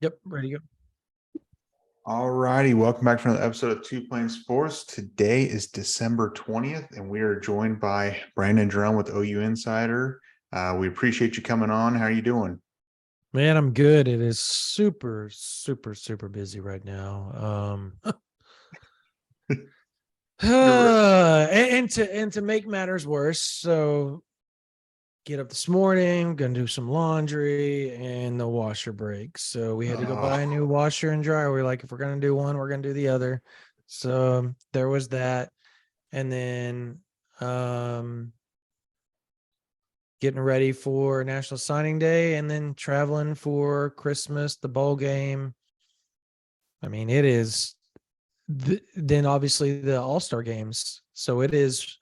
Yep, ready to go. All righty, welcome back to another episode of Two Plane Sports. Today is December 20th, and we are joined by Brandon Drumm with OU Insider. We appreciate you coming on. How are you doing? Man, I'm good. It is super, super, super busy right now. And to make matters worse, so get up this morning, gonna do some laundry, and the washer breaks. So we had to go buy a new washer and dryer. We're like, if we're gonna do one, we're gonna do the other. So there was that, and then getting ready for National Signing Day, and then traveling for Christmas, the bowl game. I mean, it is then obviously the All-Star games. So it is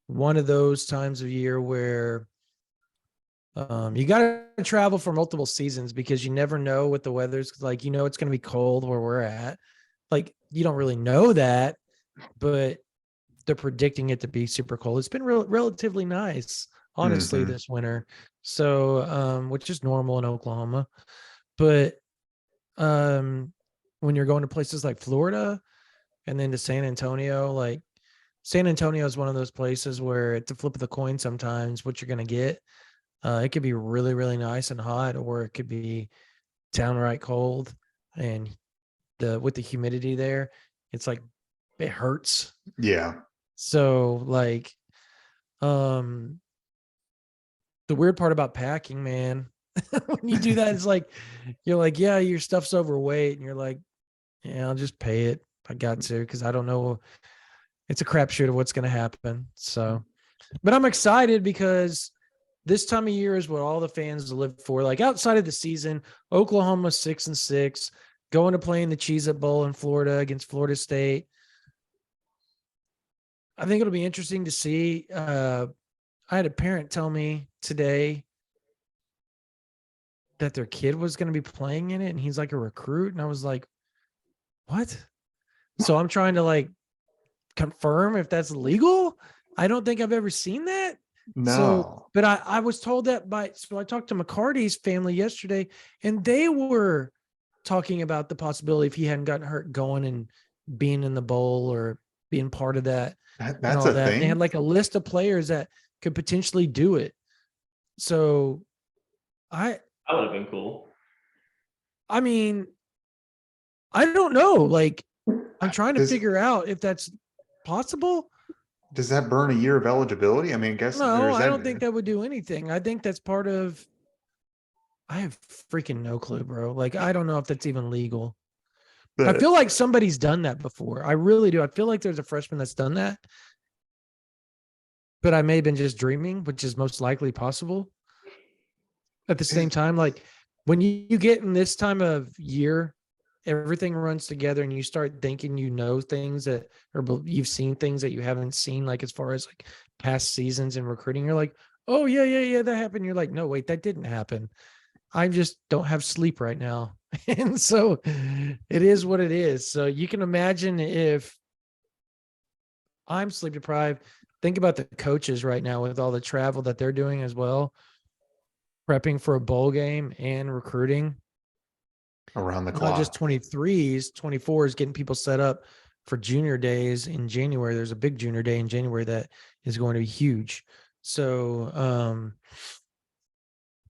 one of those times of year where you got to travel for multiple seasons because you never know what the weather's like. You know, it's going to be cold where we're at. Like, you don't really know that, but they're predicting it to be super cold. It's been relatively nice, honestly, this winter. So, which is normal in Oklahoma. But when you're going to places like Florida and then to San Antonio, like San Antonio is one of those places where it's a flip of the coin sometimes what you're going to get. It could be really, really nice and hot, or it could be downright cold. And with the humidity there, it's like it hurts. Yeah. So like, the weird part about packing, man, when you do that, it's like, you're like, yeah, your stuff's overweight. And you're like, yeah, I'll just pay it. I got to, because I don't know. It's a crapshoot of what's going to happen. So, but I'm excited because this time of year is what all the fans live for. Like outside of the season, Oklahoma 6-6, going to play in the Cheez-It Bowl in Florida against Florida State. I think it'll be interesting to see. I had a parent tell me today that their kid was going to be playing in it, and he's like a recruit. And I was like, what? So I'm trying to like confirm if that's legal. I don't think I've ever seen that. No. So, but I was told that so I talked to McCarty's family yesterday, and they were talking about the possibility if he hadn't gotten hurt going and being in the bowl or being part of that. That's a thing. And they had like a list of players that could potentially do it. So that would have been cool. I mean, I don't know. Like, I'm trying to figure out if that's possible. Does that burn a year of eligibility? I mean, I guess no, I don't think that would do anything. I think that's part of. I have freaking no clue, bro. Like, I don't know if that's even legal. I feel like somebody's done that before. I really do. I feel like there's a freshman that's done that, but I may have been just dreaming, which is most likely possible. At the same time, like when you get in this time of year, everything runs together and you start thinking you know things that, or you've seen things that you haven't seen, like as far as like past seasons in recruiting. You're like, oh yeah, that happened. You're like, no, wait, that didn't happen. I just don't have sleep right now. And so it is what it is. So you can imagine if I'm sleep deprived, think about the coaches right now with all the travel that they're doing as well, prepping for a bowl game and recruiting around the clock. Not just 23s, 24s, getting people set up for junior days in January. There's a big junior day in January that is going to be huge. So,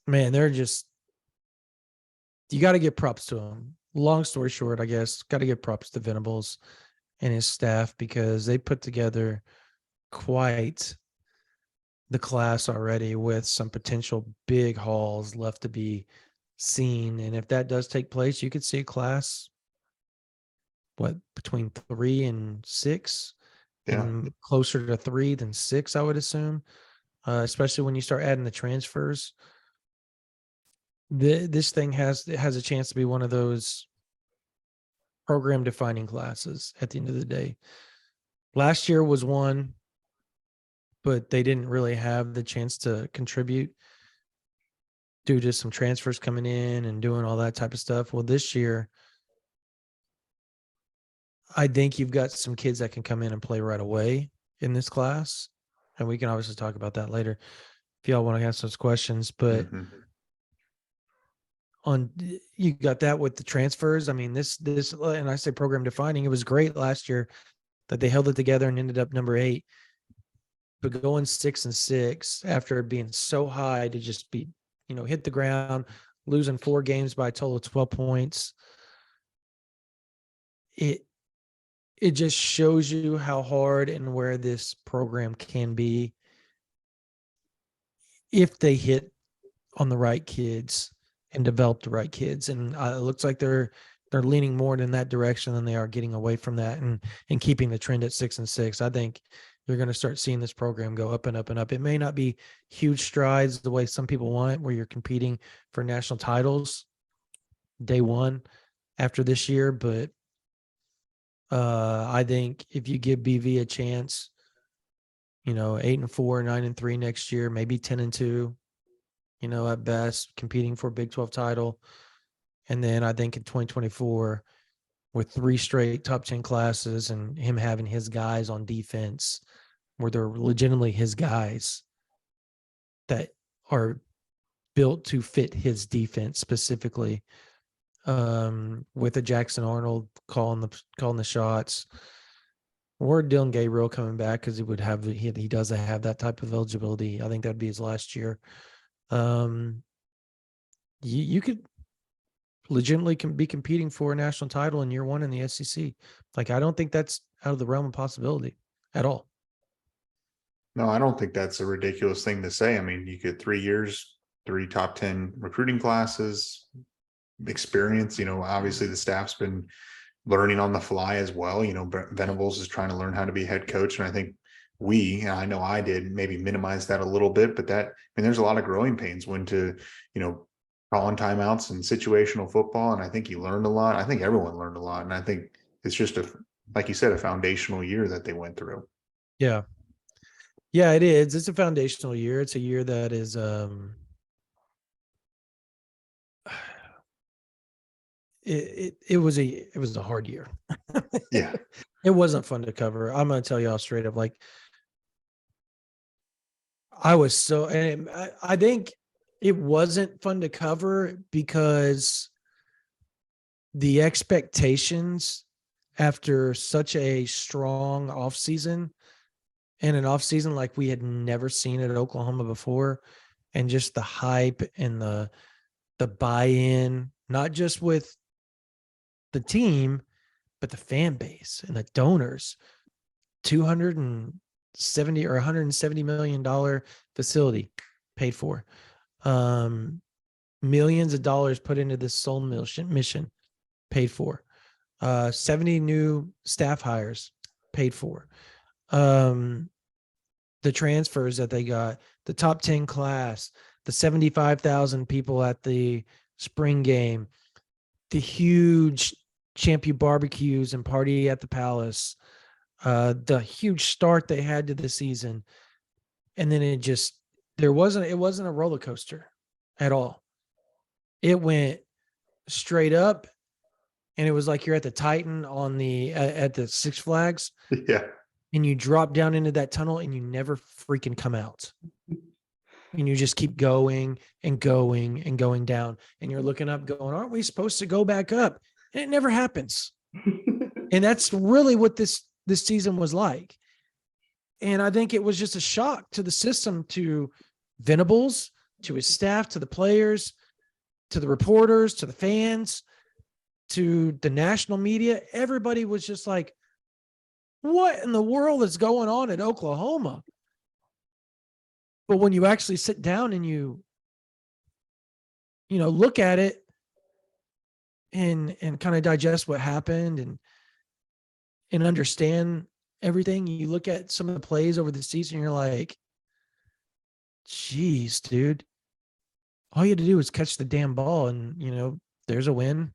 man, they're just, you got to give props to them. Long story short, I guess, got to give props to Venables and his staff because they put together quite the class already with some potential big hauls left to be seen. And if that does take place, you could see a class, between 3 and 6, and closer to 3 than 6, I would assume, especially when you start adding the transfers. This thing has a chance to be one of those program defining classes at the end of the day. Last year was one, but they didn't really have the chance to contribute due to some transfers coming in and doing all that type of stuff. Well, this year, I think you've got some kids that can come in and play right away in this class. And we can obviously talk about that later if y'all want to ask those questions. But you got that with the transfers. I mean, this, and I say program defining, it was great last year that they held it together and ended up number 8. But going 6-6 after being so high to just be, hit the ground, losing 4 games by a total of 12 points. It just shows you how hard and where this program can be if they hit on the right kids and develop the right kids. And it looks like they're leaning more in that direction than they are getting away from that and keeping the trend at 6-6. I think you're going to start seeing this program go up and up and up. It may not be huge strides the way some people want it, where you're competing for national titles day one after this year. But I think if you give BV a chance, 8-4, 9-3 next year, maybe 10-2, at best, competing for a Big 12 title. And then I think in 2024, with 3 straight top 10 classes and him having his guys on defense, where they're legitimately his guys that are built to fit his defense specifically, with a Jackson Arnold calling the shots, or Dylan Gabriel coming back, because he does have that type of eligibility. I think that'd be his last year. You could legitimately be competing for a national title in year 1 in the SEC. Like, I don't think that's out of the realm of possibility at all. No, I don't think that's a ridiculous thing to say. I mean, you get 3 years, 3 top 10 recruiting classes, experience. Obviously the staff's been learning on the fly as well. Venables is trying to learn how to be head coach. And I think I know I did maybe minimize that a little bit, but there's a lot of growing pains when to, calling timeouts and situational football. And I think he learned a lot. I think everyone learned a lot. And I think it's just like you said, a foundational year that they went through. Yeah. Yeah, it is. It's a foundational year. It's a year that is, it was a hard year. Yeah. It wasn't fun to cover. I'm going to tell y'all straight up, like, and I think it wasn't fun to cover because the expectations after such a strong offseason, and an offseason like we had never seen at Oklahoma before, and just the hype and the buy-in, not just with the team, but the fan base and the donors. $270 or $170 million facility paid for. Millions of dollars put into this soul mission paid for. 70 new staff hires paid for. The transfers that they got, the top 10 class, the 75,000 people at the spring game, the huge champion barbecues and party at the Palace, the huge start they had to the season. And then it wasn't a roller coaster at all. It went straight up, and it was like you're at the Titan at the Six Flags. Yeah. And you drop down into that tunnel and you never freaking come out. And you just keep going and going and going down. And you're looking up going, aren't we supposed to go back up? And it never happens. And that's really what this season was like. And I think it was just a shock to the system, to Venables, to his staff, to the players, to the reporters, to the fans, to the national media. Everybody was just like, what in the world is going on at Oklahoma? But when you actually sit down and you look at it and kind of digest what happened and understand everything, you look at some of the plays over the season, you're like, geez, dude, all you had to do was catch the damn ball and, there's a win.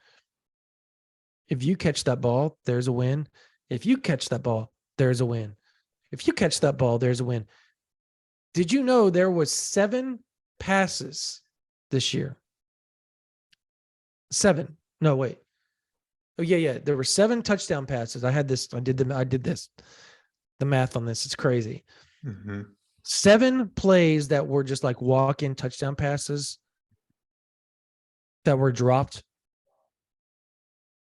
If you catch that ball, there's a win. If you catch that ball, there's a win. If you catch that ball, there's a win. Did you know there was 7 passes this year? 7. No, wait. Oh, yeah. There were 7 touchdown passes. I did the math on this. It's crazy. Mm-hmm. 7 plays that were just like walk-in touchdown passes that were dropped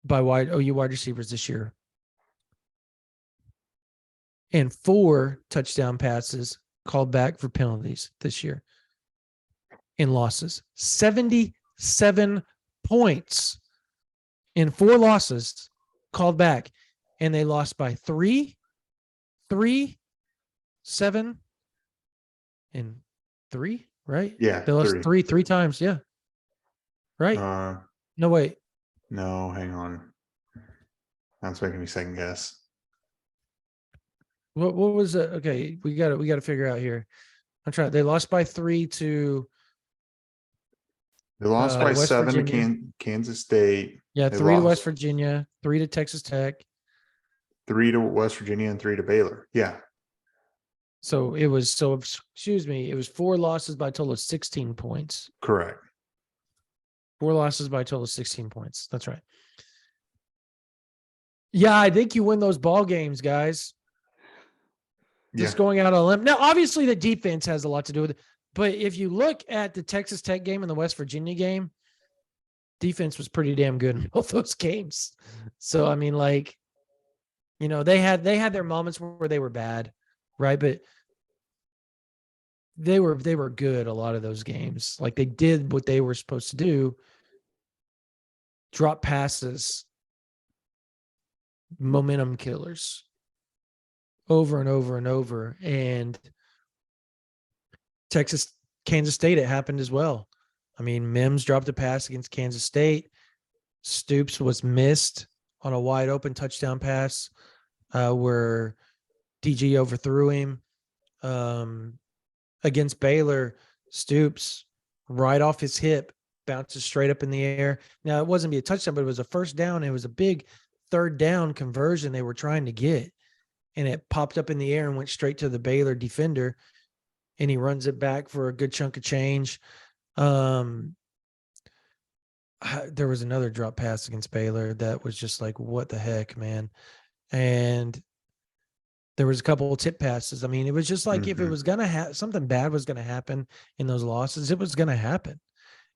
by OU wide receivers this year. And 4 touchdown passes called back for penalties this year in losses. 77 points in 4 losses called back. And they lost by 3, 7, and 3, right? Yeah. They lost 3 times. Yeah. Right. No, wait. No, hang on. That's making me second guess. What was it? Okay, we got to figure out here. I'm trying. They lost by 3 to. They lost by West 7 Virginia. to Kansas State. Yeah, They 3 to West lost Virginia, 3 to Texas Tech. 3 to West Virginia and 3 to Baylor. Yeah. So it was excuse me, it was 4 losses by a total of 16 points. Correct. 4 losses by a total of 16 points. That's right. Yeah, I think you win those ball games, guys. Just going out on a limb. Now, obviously, the defense has a lot to do with it. But if you look at the Texas Tech game and the West Virginia game, defense was pretty damn good in both those games. So, I mean, like, you know, they had their moments where they were bad, right? But they were good a lot of those games. Like, they did what they were supposed to do. Drop passes, momentum killers over and over and over. And Kansas State, it happened as well. I mean, Mims dropped a pass against Kansas State. Stoops was missed on a wide open touchdown pass where DG overthrew him. Against Baylor, Stoops right off his hip bounces straight up in the air. Now, it wasn't be a touchdown, but it was a first down. It was a big 3rd down conversion they were trying to get. And it popped up in the air and went straight to the Baylor defender. And he runs it back for a good chunk of change. There was another drop pass against Baylor that was just like, what the heck, man? And there was a couple of tip passes. I mean, it was just like if it was going to happen, something bad was going to happen in those losses, it was going to happen.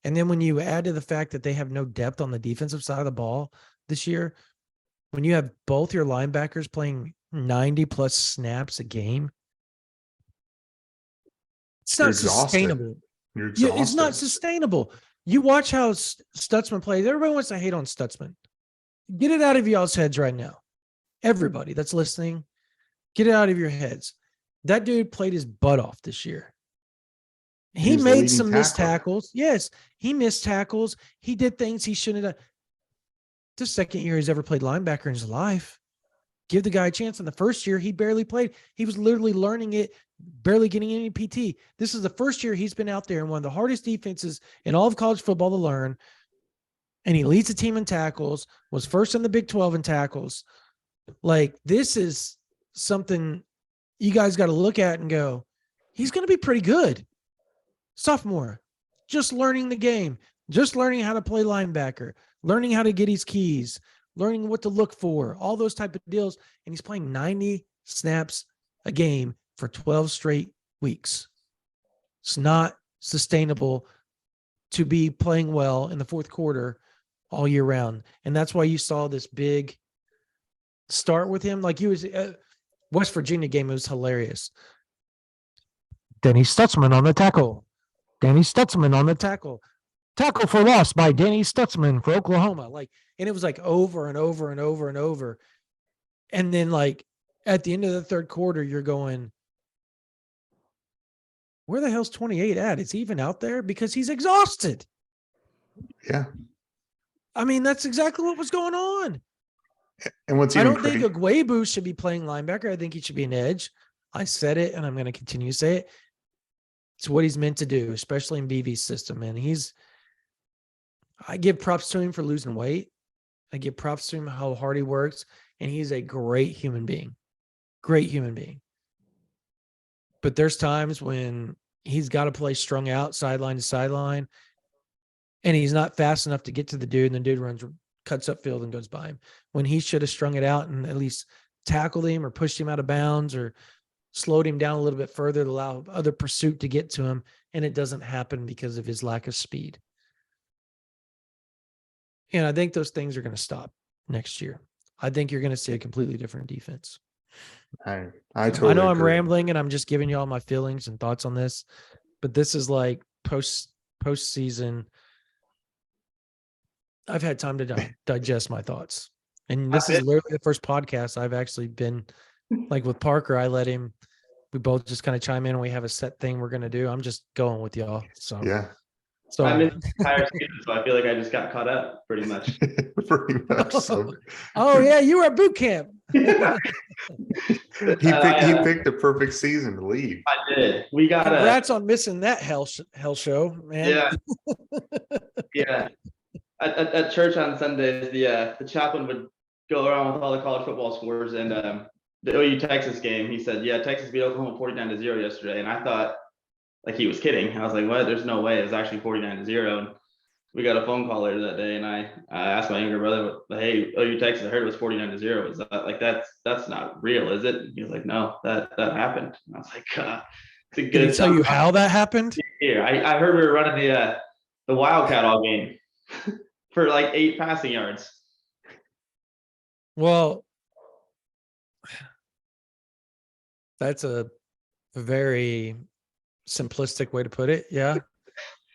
And then when you add to the fact that they have no depth on the defensive side of the ball this year, when you have both your linebackers playing 90 plus snaps a game, it's not sustainable. You're exhausted. Yeah, it's not sustainable. You watch how Stutzman plays. Everybody wants to hate on Stutzman. Get it out of y'all's heads right now. Everybody that's listening, get it out of your heads. That dude played his butt off this year. He made some missed tackles. Yes, he missed tackles. He did things he shouldn't have done. The second year he's ever played linebacker in his life. Give the guy a chance. In the first year, he barely played. He was literally learning it, barely getting any PT. This is the first year he's been out there in one of the hardest defenses in all of college football to learn. And he leads the team in tackles, was first in the Big 12 in tackles. Like, this is something you guys got to look at and go, he's going to be pretty good. Sophomore, just learning the game, just learning how to play linebacker, learning how to get his keys, learning what to look for, all those type of deals. And he's playing 90 snaps a game for 12 straight weeks. It's not sustainable to be playing well in the fourth quarter all year round. And that's why you saw this big start with him. Like, he was West Virginia game, it was hilarious. Danny Stutzman on the tackle. Danny Stutzman on the tackle. Tackle for loss by Danny Stutzman for Oklahoma. Like, and it was like over and over and over and over. And then, like, at the end of the third quarter, you're going, where the hell's 28 at? Is he even out there? Because he's exhausted. Yeah. I mean, that's exactly what was going on. And what's I even don't think Agwebu should be playing linebacker. I think he should be an edge. I said it, and I'm going to continue to say it. It's what he's meant to do, especially in BV's system. And I give props to him for losing weight. I give props to him how hard he works. And he's a great human being. Great human being. But there's times when he's got to play strung out, sideline to sideline, and he's not fast enough to get to the dude, and the dude cuts upfield and goes by him. When he should have strung it out and at least tackled him or pushed him out of bounds or slowed him down a little bit further to allow other pursuit to get to him, and it doesn't happen because of his lack of speed. And I think those things are going to stop next year. I think you're going to see a completely different defense. I I totally know I'm agree. rambling and I'm just giving you all my feelings and thoughts on this, but this is like postseason. I've had time to digest my thoughts. And this is literally the first podcast I've actually been like with Parker. I let him, we both just kind of chime in and we have a set thing we're going to do. I'm just going with y'all. So, Yeah. so I missed the entire season, so I feel like I just got caught up pretty much. Pretty much so. oh yeah, you were at boot camp. He picked a perfect season to leave. I did. We got Congrats on missing that hell show, man. Yeah. At church on Sundays, the chaplain would go around with all the college football scores, and the OU Texas game, he said, yeah, Texas beat Oklahoma 49-0 yesterday. And I thought like he was kidding. I was like, what? There's no way. It was actually 49-0. And we got a phone call later that day, and I asked my younger brother, hey, OU Texas, I heard it was 49-0. Is that like that's not real, is it? And he was like, no, that happened. And I was like, it's a good. Did he tell you how that happened? Here, I heard we were running the Wildcat all game for like 8 passing yards. Well, that's a very simplistic way to put it. Yeah.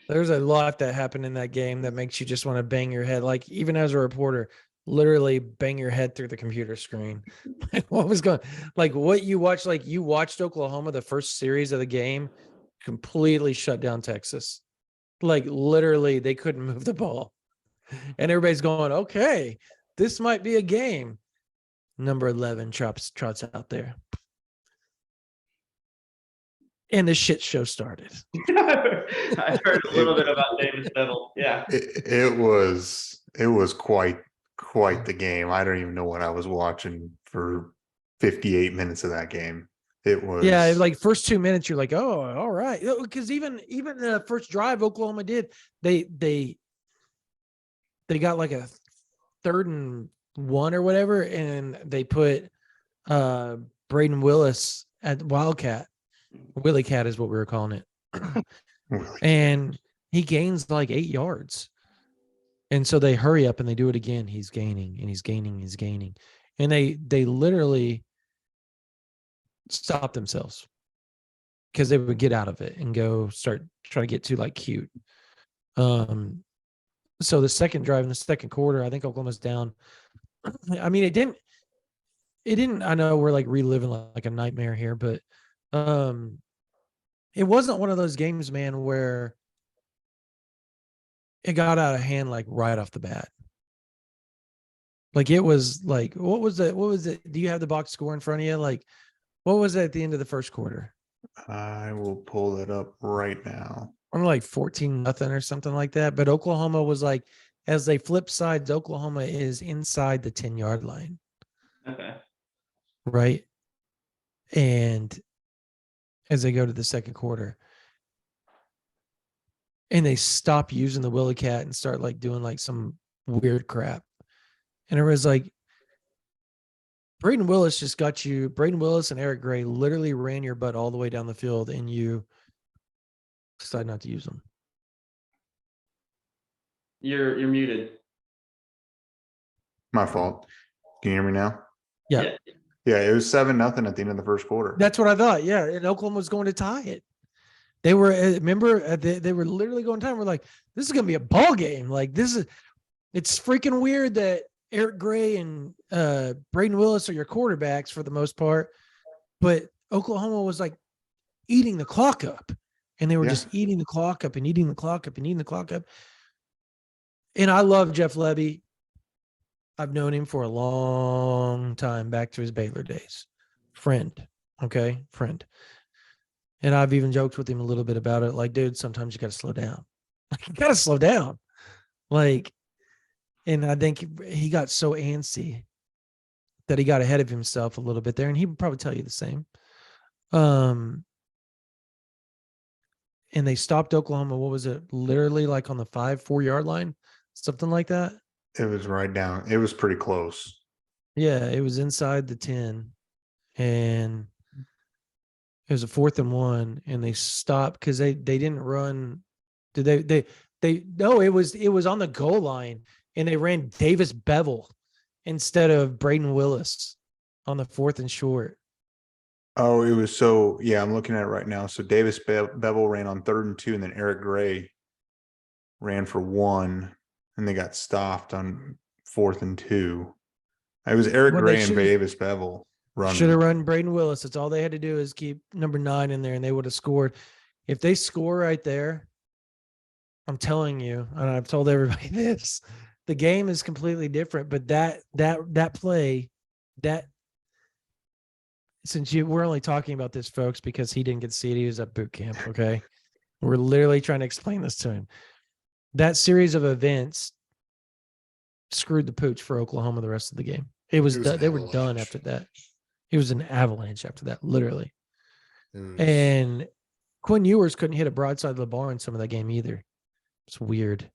There's a lot that happened in that game that makes you just want to bang your head. Like even as a reporter, literally bang your head through the computer screen. What was going, like what you watched, like you watched Oklahoma, the first series of the game completely shut down Texas. Like literally they couldn't move the ball. And everybody's going, okay, this might be a game. Number 11 trots out there. And the shit show started. I heard a little bit about Davis Bevel. Yeah. It was quite the game. I don't even know what I was watching for 58 minutes of that game. It was like first 2 minutes, you're like, oh, all right. Because even the first drive Oklahoma did, they got like a 3rd and 1 or whatever, and they put Braden Willis at Wildcat. Willie Cat is what we were calling it. And he gains like 8 yards. And so they hurry up and they do it again. He's gaining and he's gaining, he's gaining. And they literally stop themselves because they would get out of it and go start trying to get too like cute. So the second drive in the second quarter, I think Oklahoma's down. I mean, it didn't, I know we're like reliving like a nightmare here, but it wasn't one of those games, man, where it got out of hand like right off the bat. Like it was like, what was it? Do you have the box score in front of you? Like, what was it at the end of the first quarter? I will pull it up right now. I'm like 14-0 or something like that. But Oklahoma was like, as they flip sides, Oklahoma is inside the 10-yard line. Okay. Right. And as they go to the second quarter and they stop using the Willie Cat and start like doing like some weird crap. And it was like, Braden Willis just got you. Braden Willis and Eric Gray literally ran your butt all the way down the field and you decided not to use them. You're muted. My fault. Can you hear me now? Yeah. Yeah, it was 7-0 at the end of the first quarter. That's what I thought. Yeah. And Oklahoma was going to tie it. They were, remember, they were literally going to time. We're like, this is going to be a ball game. Like it's freaking weird that Eric Gray and Braden Willis are your quarterbacks for the most part, but Oklahoma was like eating the clock up, and they were just eating the clock up and eating the clock up and eating the clock up. And I love Jeff Lebby. I've known him for a long time, back to his Baylor days. Friend. Okay. Friend. And I've even joked with him a little bit about it. Like, dude, sometimes you got to slow down. You got to slow down. Like, and I think he got so antsy that he got ahead of himself a little bit there. And he would probably tell you the same. And they stopped Oklahoma. What was it? Literally like on the 4 yard line, something like that. It was right down. It was pretty close. Yeah. It was inside the 10 and it was a 4th and 1 and they stopped because they didn't run. Did no, it was on the goal line and they ran Davis Bevel instead of Braden Willis on the 4th and short. Oh, I'm looking at it right now. So Davis Bevel ran on 3rd and 2, and then Eric Gray ran for 1, and they got stopped on 4th and 2. It was Eric Well, they Gray and should've- Davis Bevel running. Should have run Braden Willis. That's all they had to do is keep number 9 in there, and they would have scored. If they score right there, I'm telling you, and I've told everybody this, the game is completely different. But that play, we're only talking about this, folks, because he didn't get to see it. He was at boot camp. Okay, we're literally trying to explain this to him. That series of events screwed the pooch for Oklahoma the rest of the game. They were done after that. It was an avalanche after that, literally. And Quinn Ewers couldn't hit a broadside of the bar in some of that game either. It's weird.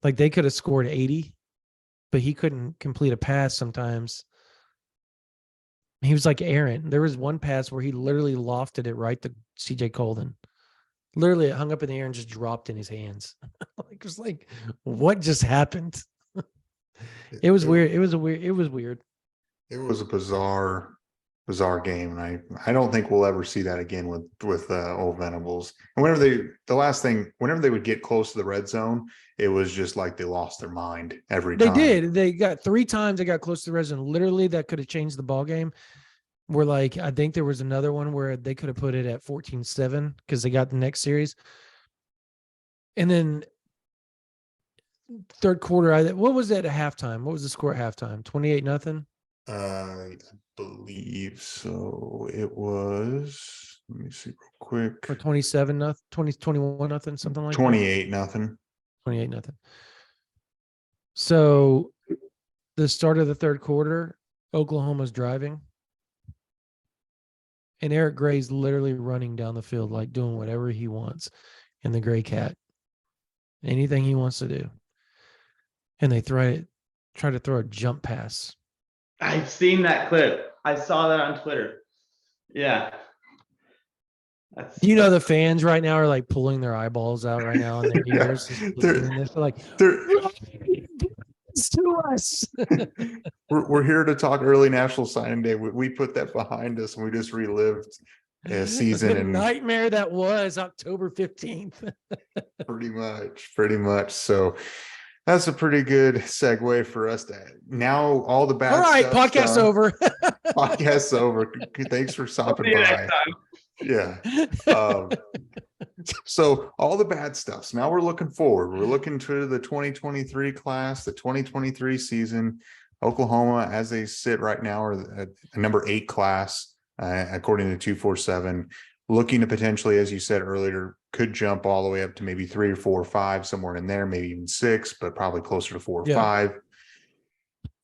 Like they could have scored 80, but he couldn't complete a pass sometimes. He was like Aaron. There was one pass where he literally lofted it right to CJ Colden. Literally, it hung up in the air and just dropped in his hands. It was like, what just happened? It was weird. It was weird. It was a bizarre game, and I don't think we'll ever see that again with Old Venables. And whenever they would get close to the red zone, it was just like they lost their mind every time. They did. They got 3 times they got close to the red zone. Literally, that could have changed the ball game. Where like I think there was another one where they could have put it at 14-7 because they got the next series. And then 3rd quarter, what was that at halftime? What was the score at halftime? 28-0? I believe so. It was, let me see real quick. Or 27-0, 21-0, something like 28-0. that. 28-0. So the start of the 3rd quarter, Oklahoma's driving. And Eric Gray's literally running down the field, like doing whatever he wants in the Gray Cat. Anything he wants to do. And they try to throw a jump pass. I've seen that clip. I saw that on Twitter. Yeah. The fans right now are like pulling their eyeballs out right now in their ears. They're like, it's to us. We're here to talk early National Signing Day. We put that behind us, and we just relived a season the and nightmare that was October 15th. pretty much. So that's a pretty good segue for us to now all the bad. All right, podcast's over. Podcast's over. Thanks for stopping by. Yeah. So all the bad stuff. So now we're looking forward. We're looking to the 2023 class, the 2023 season. Oklahoma, as they sit right now, are a number 8 class, according to 247. Looking to potentially, as you said earlier, could jump all the way up to maybe 3 or 4 or 5, somewhere in there, maybe even 6, but probably closer to 4 or 5.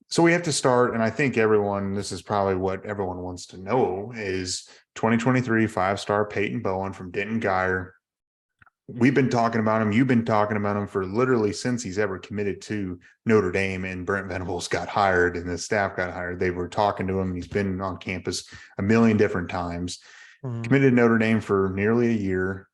So we have to start, and I think this is probably what everyone wants to know, is 2023 5-star Peyton Bowen from Denton Geyer. We've been talking about him. You've been talking about him for literally since he's ever committed to Notre Dame and Brent Venables got hired and the staff got hired. They were talking to him. He's been on campus a million different times. Committed to Notre Dame for nearly a year.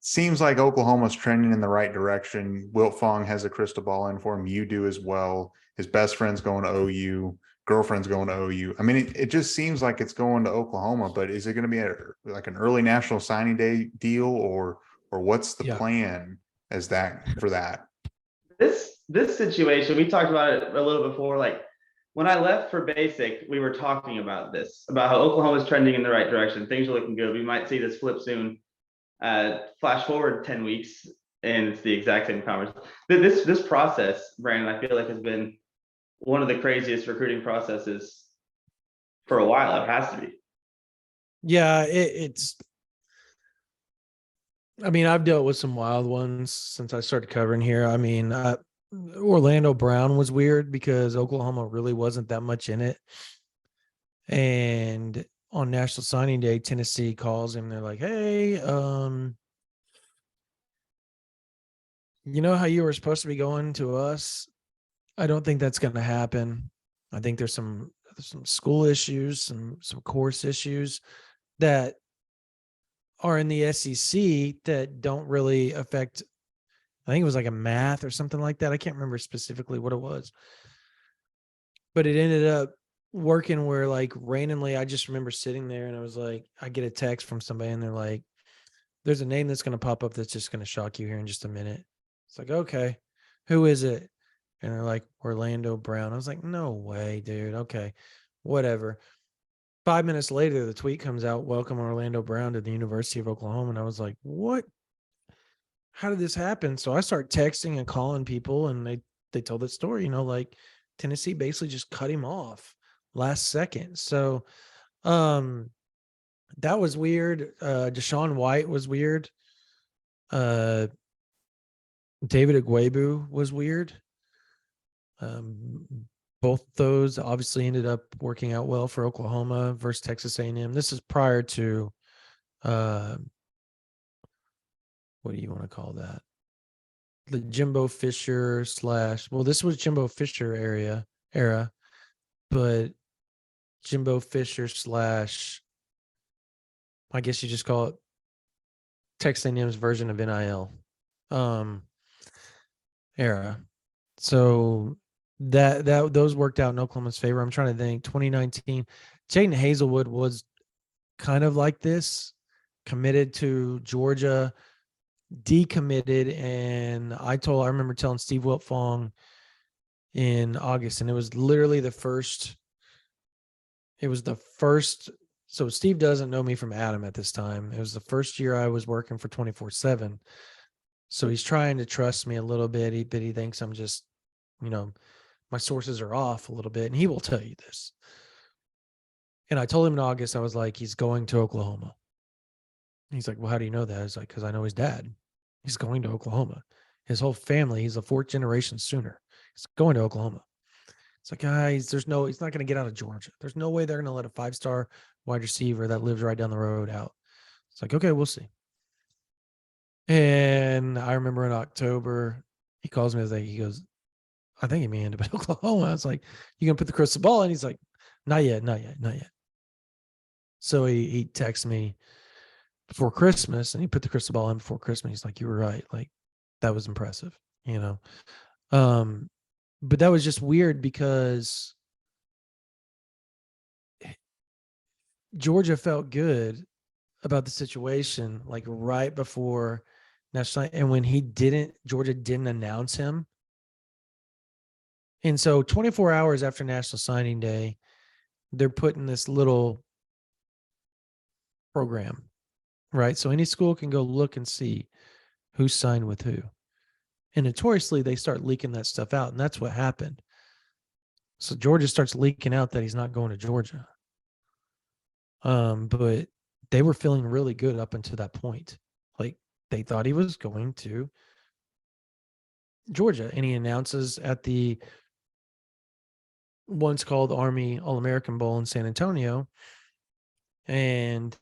Seems like Oklahoma's trending in the right direction. Wilt Fong has a crystal ball in for him. You do as well. His best friend's going to OU. Girlfriend's going to OU. I mean, it just seems like it's going to Oklahoma, but is it going to be like an early National Signing Day deal, or what's the plan for that? This situation, we talked about it a little before. Like when I left for basic, we were talking about this, about how Oklahoma is trending in the right direction. Things are looking good. We might see this flip soon. Flash forward 10 weeks, and it's the exact same conversation. This process, Brandon, I feel like has been one of the craziest recruiting processes for a while. It has to be. Yeah, I mean, I've dealt with some wild ones since I started covering here. I mean, Orlando Brown was weird because Oklahoma really wasn't that much in it. And on National Signing Day, Tennessee calls him. They're like, hey, you know how you were supposed to be going to us? I don't think that's going to happen. I think there's some school issues, some course issues that are in the SEC that don't really affect I think it was like a math or something like that. I can't remember specifically what it was. But it ended up working where like randomly, I just remember sitting there and I was like, I get a text from somebody and they're like, there's a name that's going to pop up that's just going to shock you here in just a minute. It's like, okay, who is it? And they're like, Orlando Brown. I was like, no way, dude. Okay, whatever. 5 minutes later, the tweet comes out, welcome Orlando Brown to the University of Oklahoma. And I was like, what? How did this happen? So I start texting and calling people and they told that story, you know, like Tennessee basically just cut him off last second. So that was weird. Deshaun White was weird. David Agwebu was weird. Both those obviously ended up working out well for Oklahoma versus Texas A&M. This is prior to what do you want to call that? The Jimbo Fisher / well, this was Jimbo Fisher era, but Jimbo Fisher / I guess you just call it Texas A&M's version of NIL era. So that those worked out in Oklahoma's favor. I'm trying to think. 2019, Jaden Hazelwood was kind of like this, committed to Georgia, decommitted, and I remember telling Steve Wiltfong in August, and it was literally the first. So Steve doesn't know me from Adam at this time. It was the first year I was working for 24/7. So he's trying to trust me a little bit, but he thinks I'm just, you know, my sources are off a little bit, and he will tell you this. And I told him in August, I was like, he's going to Oklahoma. He's like, well, how do you know that? I was like, because I know his dad. He's going to Oklahoma. His whole family, he's a 4th generation Sooner. He's going to Oklahoma. It's like, guys, he's not going to get out of Georgia. There's no way they're going to let a 5-star wide receiver that lives right down the road out. It's like, okay, we'll see. And I remember in October, he calls me, he goes, I think he may end up in Oklahoma. I was like, you going to put the crystal ball? And he's like, not yet. So he texts me before Christmas, and he put the crystal ball in before Christmas. He's like, you were right. Like, that was impressive, you know? But that was just weird because Georgia felt good about the situation, like right before national, and when Georgia didn't announce him. And so 24 hours after National Signing Day, they're putting this little program, right? So any school can go look and see who signed with who. And notoriously, they start leaking that stuff out, and that's what happened. So Georgia starts leaking out that he's not going to Georgia. But they were feeling really good up until that point. Like, they thought he was going to Georgia, and he announces at the once called Army All-American Bowl in San Antonio. And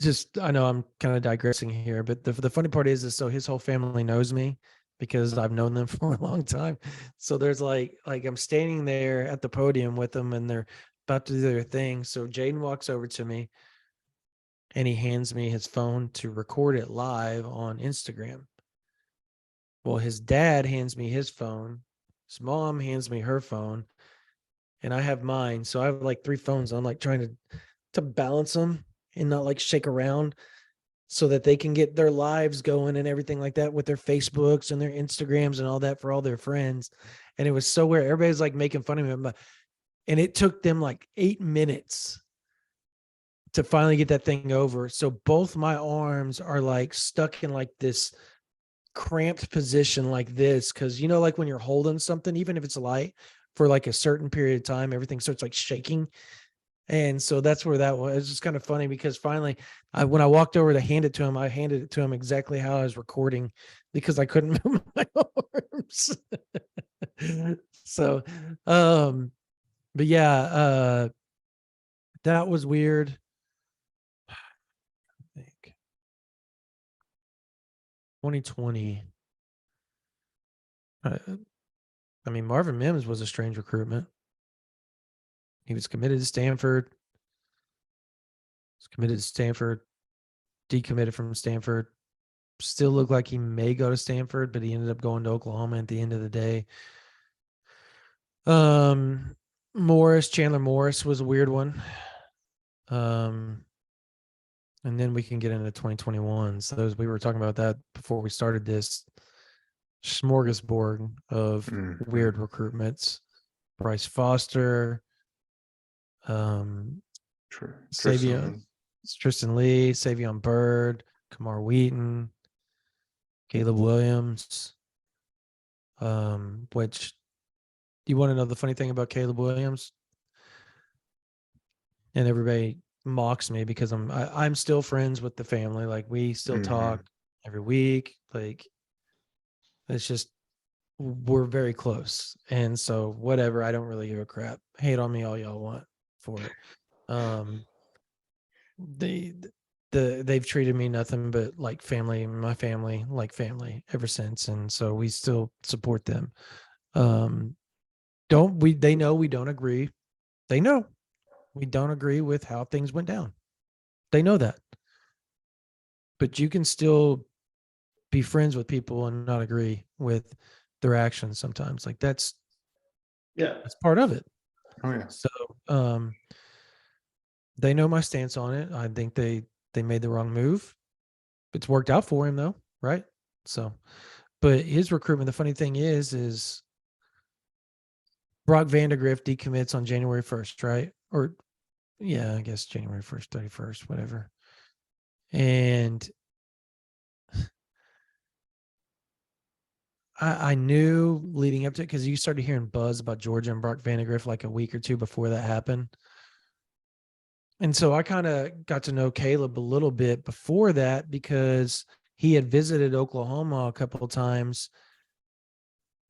just, I know I'm kind of digressing here, but the funny part is so his whole family knows me because I've known them for a long time. So there's like I'm standing there at the podium with them, and they're about to do their thing. So Jaden walks over to me and he hands me his phone to record it live on Instagram. Well, his dad hands me his phone. His mom hands me her phone, and I have mine. So I have like 3 phones. I'm like trying to balance them and not like shake around so that they can get their lives going and everything like that with their Facebooks and their Instagrams and all that for all their friends. And it was so weird. Everybody's like making fun of me. And it took them like 8 minutes to finally get that thing over. So both my arms are like stuck in like this cramped position like this. Cause you know, like when you're holding something, even if it's light for like a certain period of time, everything starts like shaking. And so that's where that was. It's just kind of funny because finally, when I walked over to hand it to him, I handed it to him exactly how I was recording because I couldn't move my arms. So, but yeah, that was weird. I think 2020. I mean, Marvin Mims was a strange recruitment. He was committed to Stanford. Decommitted from Stanford. still looked like he may go to Stanford, but he ended up going to Oklahoma at the end of the day. Chandler Morris was a weird one. And then we can get into 2021. So those, we were talking about that before we started this smorgasbord of weird recruitments. Bryce Foster, Tristan Lee, Savion Bird, Kamar Wheaton, Caleb Williams. Which, you want to know the funny thing about Caleb Williams? And everybody mocks me because I'm still friends with the family. Like, we still talk every week. Like, it's just, we're very close. And so whatever, I don't really give a crap. Hate on me all y'all want for it. They've treated me nothing but like family, my family, like family ever since. And so we still support them. They know we don't agree. They know we don't agree with how things went down. They know that. But you can still be friends with people and not agree with their actions sometimes. Like, that's part of it. Oh yeah. So they know my stance on it. I think they made the wrong move. It's worked out for him though, right? So, but his recruitment, the funny thing is Brock Vandegrift decommits on January 1st, right? Or yeah, I guess January 1st, 31st, whatever. And I knew leading up to it, because you started hearing buzz about Georgia and Brock Vandegrift like a week or two before that happened. And so I kind of got to know Caleb a little bit before that, because he had visited Oklahoma a couple of times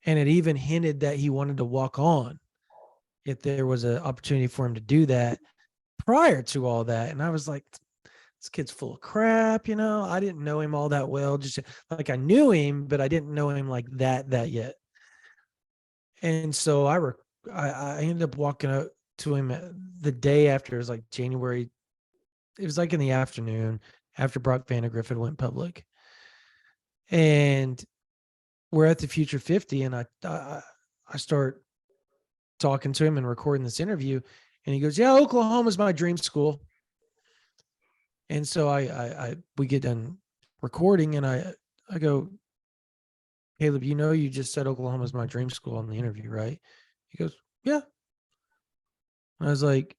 and had even hinted that he wanted to walk on if there was an opportunity for him to do that prior to all that. And I was like, this kid's full of crap, you know. I didn't know him all that well. Just like, I knew him, but I didn't know him like that yet. And so I ended up walking up to him the day after. It was like January. It was like in the afternoon after Brock Vandegrift had went public. And we're at the Future 50, and I start talking to him and recording this interview, and he goes, "Yeah, Oklahoma's my dream school." And so we get done recording, and I go, "Caleb, you know, you just said Oklahoma's my dream school in the interview, right?" He goes, "Yeah." I was like,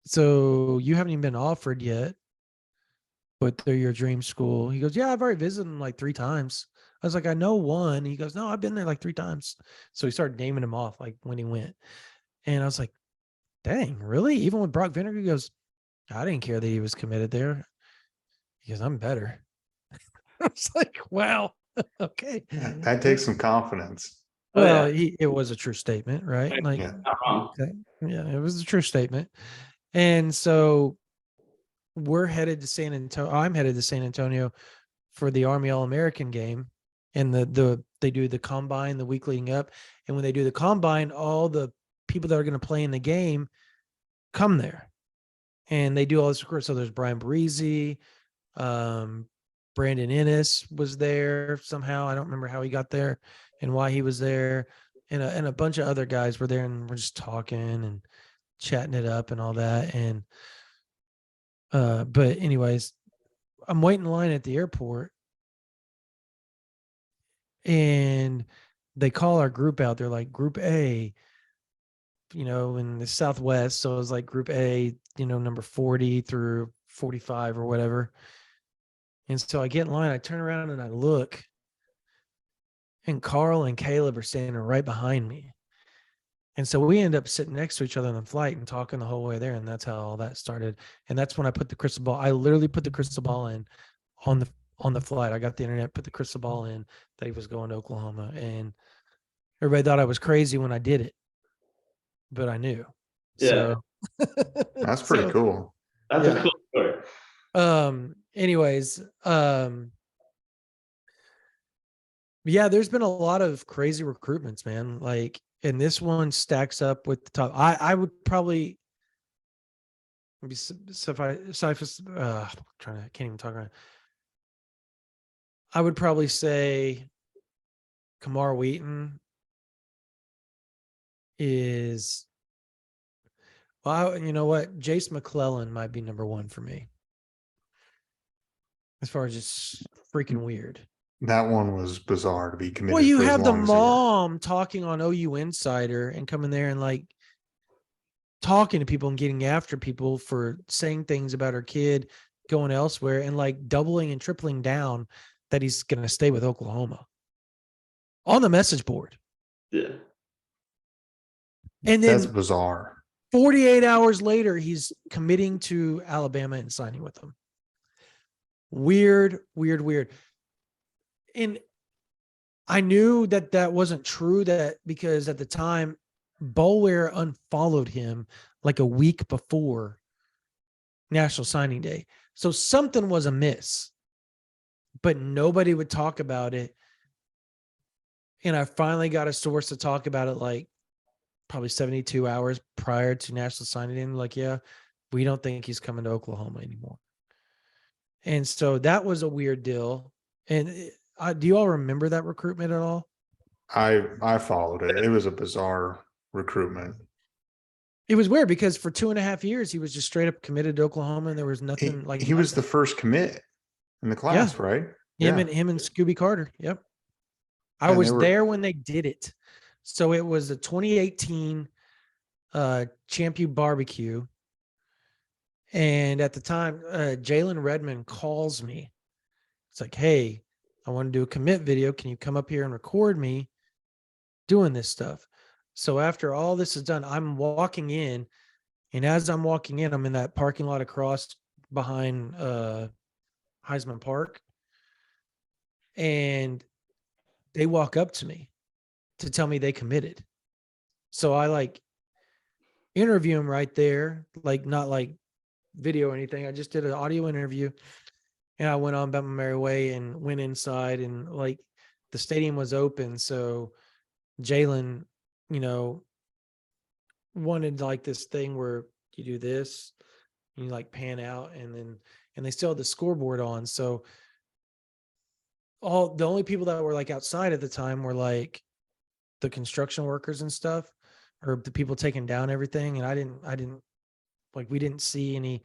"So you haven't even been offered yet, but they're your dream school?" He goes, "Yeah, I've already visited them like 3 times." I was like, "I know one." He goes, "No, I've been there like 3 times." So he started naming them off, like when he went. And I was like, "Dang, really? Even with Brock Vinegar?" He goes, "I didn't care that he was committed there." He goes, "I'm better." I was like, wow, okay. That takes some confidence. Well, it was a true statement, right? Like, Yeah. Not wrong. okay, yeah, it was a true statement. And so we're headed to San Antonio. I'm headed to San Antonio for the Army All-American game. And they do the combine the week leading up. And when they do the combine, all the people that are going to play in the game come there. And they do all this. So there's Brian Breezy, Brandon Ennis was there somehow. I don't remember how he got there and why he was there. And a bunch of other guys were there, and we're just talking and chatting it up and all that. And but anyways, I'm waiting in line at the airport, and they call our group out. They're like, Group A, you know, in the Southwest. So it was like Group A, you know, number 40 through 45 or whatever. And so I get in line, I turn around and I look, and Carl and Caleb are standing right behind me. And so we end up sitting next to each other on the flight and talking the whole way there. And that's how all that started. And that's when I put the crystal ball. I literally put the crystal ball in on the flight. I got the internet, put the crystal ball in that he was going to Oklahoma. And everybody thought I was crazy when I did it, but I knew. Yeah. So That's pretty cool. That's a cool story. Anyways, yeah, there's been a lot of crazy recruitments, man. Like, and this one stacks up with the top. I would probably be can't even talk about it. I would probably say Kamar Wheaton is, well, you know what? Jace McClellan might be number one for me. As far as just freaking weird. That one was bizarre to be committed. Well, you for as have the long as he was. mom talking on OU Insider and coming there and like talking to people and getting after people for saying things about her kid going elsewhere and like doubling and tripling down that he's going to stay with Oklahoma on the message board. Yeah. And That's then bizarre. 48 hours later, he's committing to Alabama and signing with them. Weird. And I knew that that wasn't true, that because at the time, Boulware unfollowed him like a week before National Signing Day. So something was amiss, but nobody would talk about it. And I finally got a source to talk about it like probably 72 hours prior to National Signing Day. Like, yeah, we don't think he's coming to Oklahoma anymore. And so that was a weird deal. And do you all remember that recruitment at all? I followed it. It was a bizarre recruitment. It was weird because for 2.5 years, he was just straight up committed to Oklahoma and there was nothing like He was the first commit in the class, right? Him and Scooby Carter. Yep. I was there when they did it. So it was the 2018 Champion Barbecue. And at the time, Jalen Redmond calls me. It's like, hey, I want to do a commit video. Can you come up here and record me doing this stuff? So after all this is done, I'm walking in. And as I'm walking in, I'm in that parking lot across behind Heisman Park. And they walk up to me to tell me they committed. So I like interview him right there, like not like video or anything. I just did an audio interview and I went on about my merry way and went inside and like the stadium was open. So Jalen, you know, wanted like this thing where you do this, and you like pan out and they still had the scoreboard on. So the only people that were like outside at the time were like the construction workers and stuff, or the people taking down everything. And I didn't like, we didn't see any,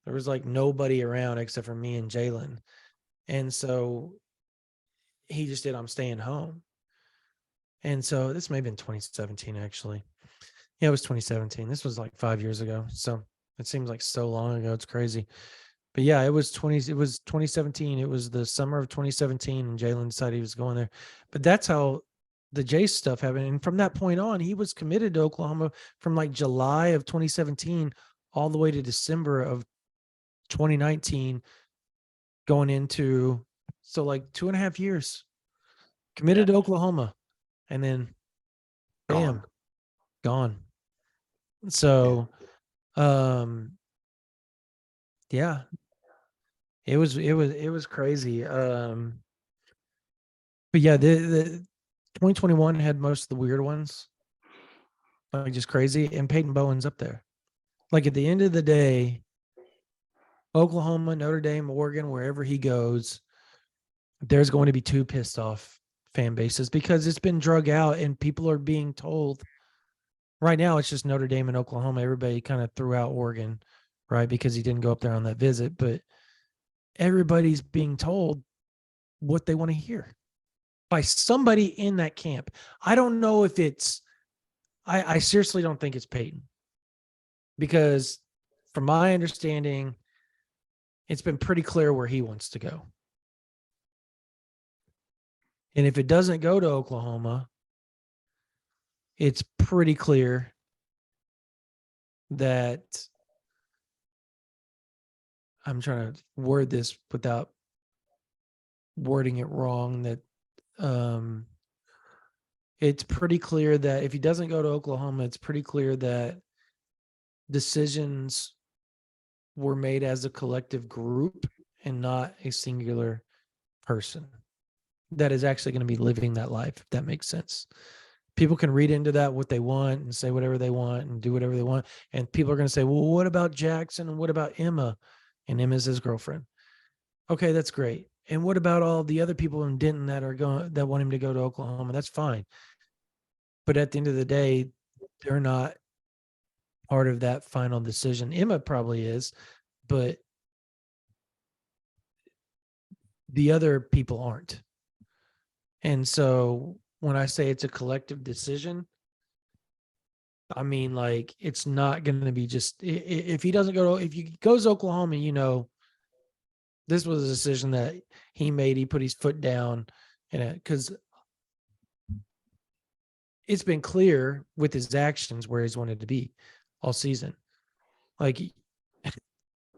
there was like nobody around except for me and Jalen. And so he just did, I'm staying home. And so this may have been 2017, actually. Yeah, it was 2017. This was like 5 years ago. So it seems like so long ago. It's crazy. But yeah, it was 2017. It was the summer of 2017 and Jalen decided he was going there. But that's how the Jace stuff happened. And from that point on, he was committed to Oklahoma from like July of 2017 all the way to December of 2019, going into, so like 2.5 years committed to Oklahoma, and then bam, gone. So yeah, it was crazy. But yeah, the 2021 had most of the weird ones, like just crazy, and Peyton Bowen's up there. Like at the end of the day, Oklahoma, Notre Dame, Oregon, wherever he goes, there's going to be two pissed off fan bases because it's been drug out and people are being told. Right now, it's just Notre Dame and Oklahoma. Everybody kind of threw out Oregon, right, because he didn't go up there on that visit. But everybody's being told what they want to hear by somebody in that camp. I don't know if it's – I seriously don't think it's Peyton, because from my understanding, it's been pretty clear where he wants to go. And if it doesn't go to Oklahoma, it's pretty clear that, I'm trying to word this without wording it wrong, that it's pretty clear that if he doesn't go to Oklahoma, it's pretty clear that decisions were made as a collective group and not a singular person that is actually going to be living that life, if that makes sense. People can read into that what they want and say whatever they want and do whatever they want. And people are going to say, well, what about Jackson? And what about Emma? And Emma's his girlfriend. Okay, that's great. And what about all the other people in Denton that want him to go to Oklahoma? That's fine. But at the end of the day, they're not part of that final decision. Emma probably is, but the other people aren't. And so when I say it's a collective decision, I mean, like, it's not going to be just, if he doesn't go to, if he goes to Oklahoma, this was a decision that he made. He put his foot down, and because it's been clear with his actions where he's wanted to be all season. Like,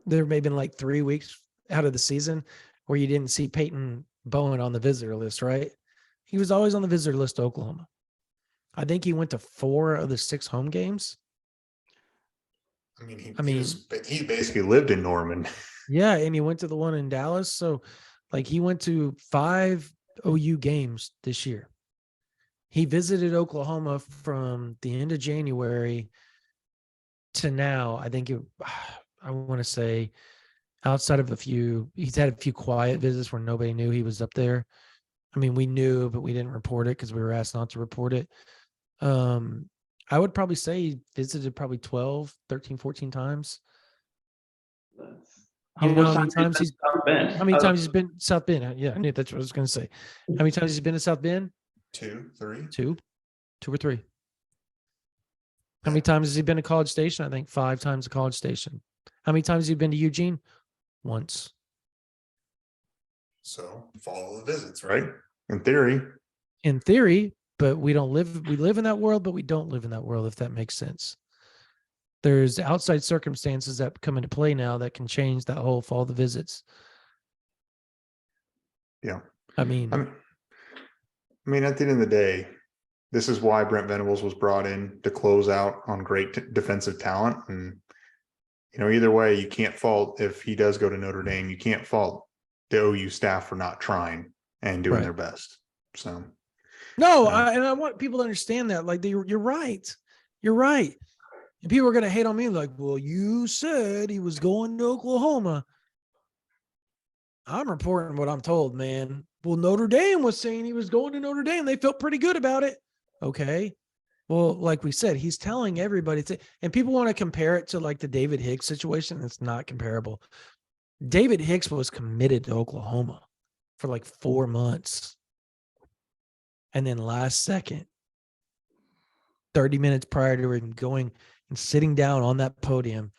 there may have been like 3 weeks out of the season where you didn't see Peyton Bowen on the visitor list, right? He was always on the visitor list to Oklahoma. I think he went to 4 of the 6 home games. He basically lived in Norman. Yeah, and he went to the one in Dallas. So, like, he went to 5 OU games this year. He visited Oklahoma from the end of January to now. I think I want to say, outside of he's had a few quiet visits where nobody knew he was up there. I mean, we knew, but we didn't report it because we were asked not to report it. I would probably say he visited probably 12, 13, 14 times. How many times he's been South Bend? Yeah, I knew that's what I was going to say. How many times he's been to South Bend? 2, 3. 2 or 3. How many times has he been to College Station? I think 5 times to College Station. How many times have you been to Eugene? Once. So follow the visits, right? In theory, but we live in that world, but we don't live in that world, if that makes sense. There's outside circumstances that come into play now that can change that whole follow the visits. Yeah. I mean, at the end of the day, this is why Brent Venables was brought in to close out on great defensive talent. And, either way, you can't fault, if he does go to Notre Dame, you can't fault the OU staff for not trying and doing their best. So, no, I want people to understand that. Like, you're right. You're right. And people are going to hate on me like, well, you said he was going to Oklahoma. I'm reporting what I'm told, man. Well, Notre Dame was saying he was going to Notre Dame. They felt pretty good about it. Okay. Well, like we said, he's telling everybody and people want to compare it to like the David Hicks situation. It's not comparable. David Hicks was committed to Oklahoma for like 4 months. And then last second, 30 minutes prior to him going and sitting down on that podium,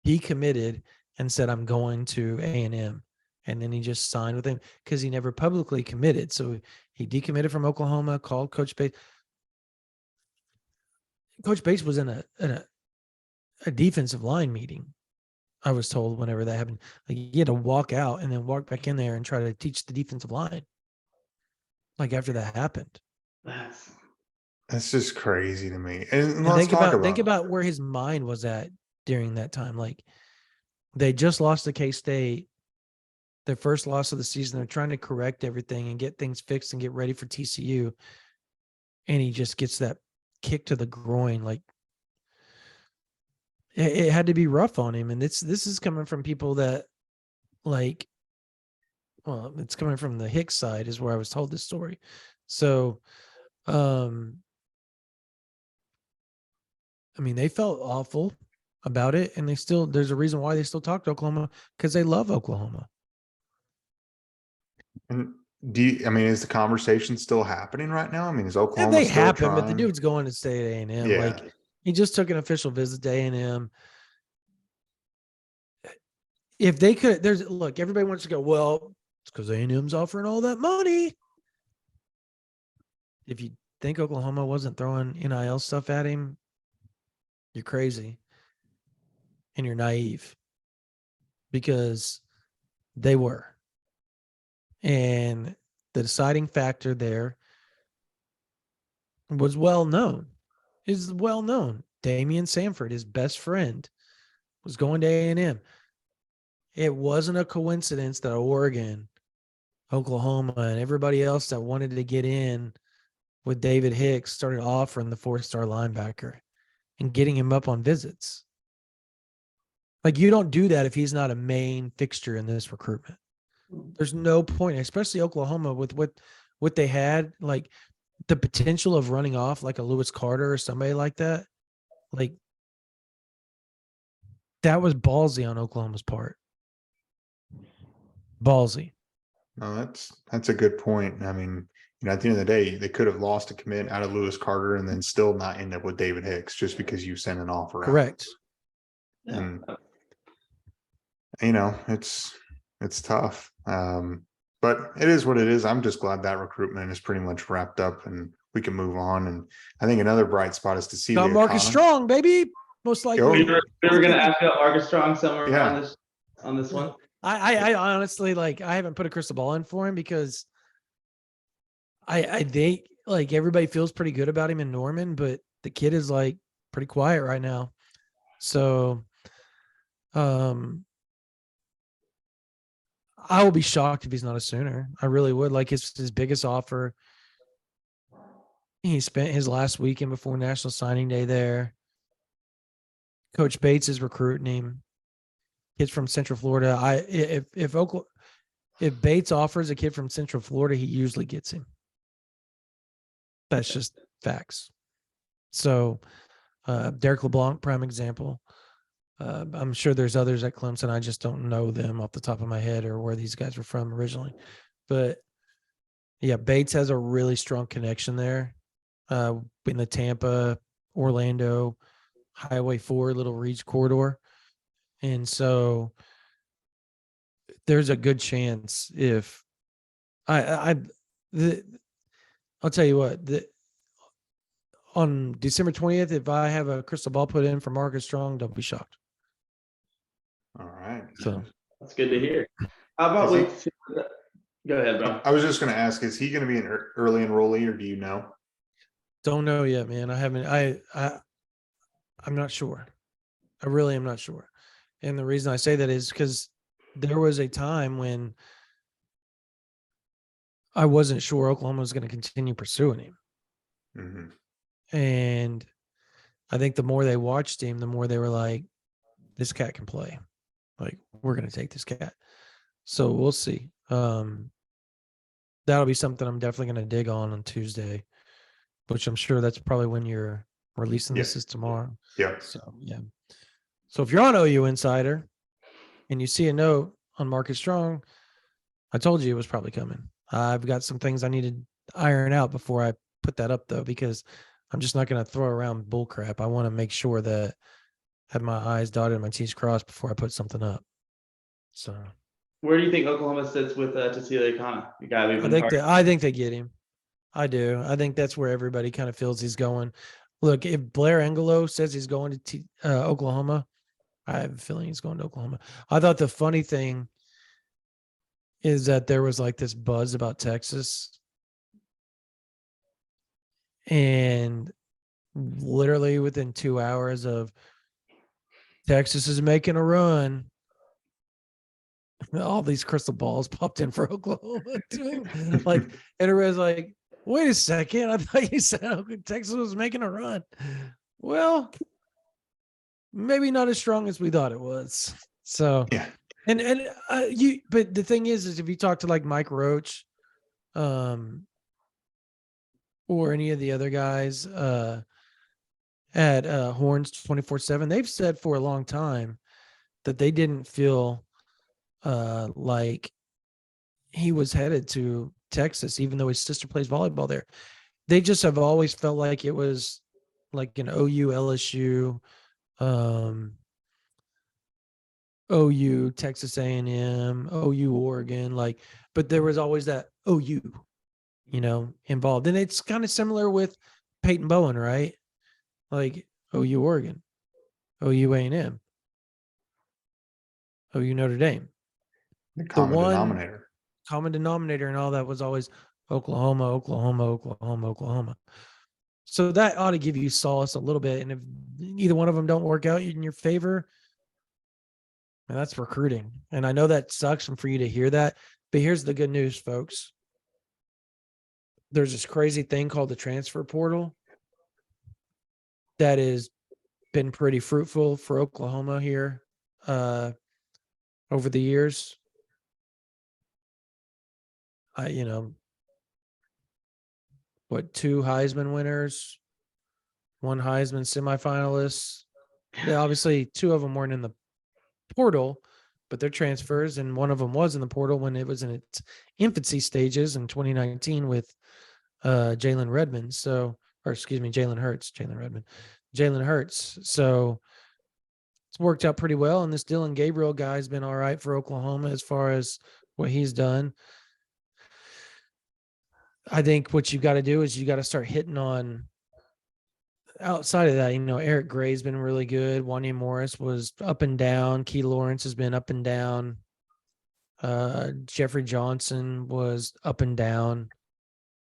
he committed and said, I'm going to A&M. And then he just signed with him because he never publicly committed. So he decommitted from Oklahoma, called Coach Bates. Coach Bates was in a defensive line meeting, I was told, whenever that happened. Like, he had to walk out and then walk back in there and try to teach the defensive line. Like, after that happened. That's just crazy to me. And think about where his mind was at during that time. Like, they just lost to K-State, their first loss of the season. They're trying to correct everything and get things fixed and get ready for TCU. And he just gets that kick to the groin. Like, it had to be rough on him. And this is coming from people that, like, well, it's coming from the Hicks side is where I was told this story. So, they felt awful about it, and there's a reason why they still talk to Oklahoma, because they love Oklahoma. And is the conversation still happening right now? Is Oklahoma they still happen, trying? But the dude's going to stay at A&M. Yeah. Like, he just took an official visit to A&M. If they could, look, everybody wants to go, well, it's because A&M's offering all that money. If you think Oklahoma wasn't throwing NIL stuff at him, you're crazy and you're naive, because they were. And the deciding factor there was well known. Damian Sanford, his best friend, was going to A&M. It wasn't a coincidence that Oregon, Oklahoma, and everybody else that wanted to get in with David Hicks started offering the 4-star linebacker and getting him up on visits. Like, you don't do that if he's not a main fixture in this recruitment. There's no point, especially Oklahoma with what they had, like the potential of running off like a Lewis Carter or somebody like that. Like that was ballsy on Oklahoma's part. Ballsy. No, that's a good point. I mean, at the end of the day, they could have lost a commit out of Lewis Carter and then still not end up with David Hicks just because you sent an offer out. Correct. And it's tough. But it is what it is. I'm just glad that recruitment is pretty much wrapped up and we can move on. And I think another bright spot is to see Got the Marcus economy. Strong, baby. Most likely. We were gonna ask about Marcus Strong somewhere Yeah. on this one. I honestly, like, I haven't put a crystal ball in for him because they like everybody feels pretty good about him in Norman, but the kid is like pretty quiet right now. So I will be shocked if he's not a Sooner. I really would. Like his biggest offer. He spent his last weekend before National Signing Day there. Coach Bates is recruiting him. Kids from Central Florida. If Bates offers a kid from Central Florida, he usually gets him. That's just facts. So Derek LeBlanc, prime example. I'm sure there's others at Clemson. I just don't know them off the top of my head or where these guys were from originally. But yeah, Bates has a really strong connection there in the Tampa, Orlando, Highway 4 Little Reach corridor. And so there's a good chance if I'll tell you what, on December 20th, if I have a crystal ball put in for Marcus Strong, don't be shocked. All right. So That's good to hear. How about we go ahead, bro? I was just going to ask, is he going to be an early enrollee or do you know? don't know yet, man. I haven't, I'm not sure. I really am not sure. And the reason I say that is because there was a time when I wasn't sure Oklahoma was going to continue pursuing him. Mm-hmm. And I think the more they watched him, the more they were like, this cat can play. Like, we're going to take this cat. So we'll see. That'll be something I'm definitely going to dig on Tuesday, which I'm sure that's probably when you're releasing this is tomorrow. Yeah. So, yeah. So if you're on OU Insider and you see a note on Marcus Strong, I told you it was probably coming. I've got some things I need to iron out before I put that up, though, because I'm just not going to throw around bull crap. I want to make sure that I have my I's dotted and my T's crossed before I put something up. So where do you think Oklahoma sits with Tassila Akana? The guy we've been I think they get him. I do. I think that's where everybody kind of feels he's going. Look, if Blair Angelo says he's going to Oklahoma, I have a feeling he's going to Oklahoma. I thought the funny thing is that there was like this buzz about Texas, and literally within 2 hours of Texas is making a run, all these crystal balls popped in for Oklahoma too. Like, and everybody's like, wait a second, I thought you said Texas was making a run. Well, maybe not as strong as we thought it was. So yeah. But the thing is if you talk to like Mike Roach, or any of the other guys at Horns 24/7, they've said for a long time that they didn't feel like he was headed to Texas, even though his sister plays volleyball there. They just have always felt like it was like an OU, LSU, OU, Texas A&M, OU, Oregon, like, but there was always that OU, involved. And it's kind of similar with Peyton Bowen, right? Like OU, Oregon, OU, A&M, OU, Notre Dame. The common denominator. Common denominator and all that was always Oklahoma, Oklahoma, Oklahoma, Oklahoma. So that ought to give you solace a little bit. And if either one of them don't work out in your favor, and that's recruiting. And I know that sucks for you to hear that, but here's the good news, folks. There's this crazy thing called the transfer portal that has been pretty fruitful for Oklahoma here over the years. two Heisman winners, one Heisman semifinalist. Yeah, obviously, two of them weren't in the portal, but they're transfers, and one of them was in the portal when it was in its infancy stages in 2019 with Jalen Redmond. Jalen Hurts. So it's worked out pretty well. And this Dylan Gabriel guy's been all right for Oklahoma as far as what he's done. I think what you got to do is you got to start hitting on outside of that. Eric Gray's been really good. Wanya Morris was up and down. Key Lawrence has been up and down. Jeffrey Johnson was up and down.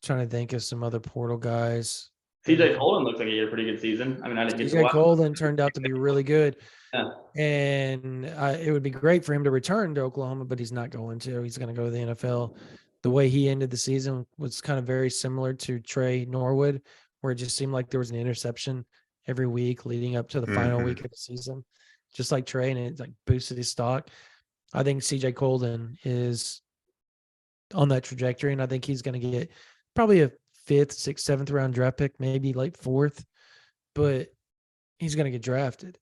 Trying to think of some other portal guys. TJ Colden looks like he had a pretty good season. I mean, I didn't get to TJ watch. Colden turned out to be really good. Yeah. And it would be great for him to return to Oklahoma, but he's not going to. He's going to go to the NFL. The way he ended the season was kind of very similar to Trey Norwood, where it just seemed like there was an interception every week leading up to the final week of the season, just like Trey, and it like boosted his stock. I think CJ Colden is on that trajectory, and I think he's going to get probably a 5th, 6th, 7th round draft pick, maybe late 4th, but he's going to get drafted.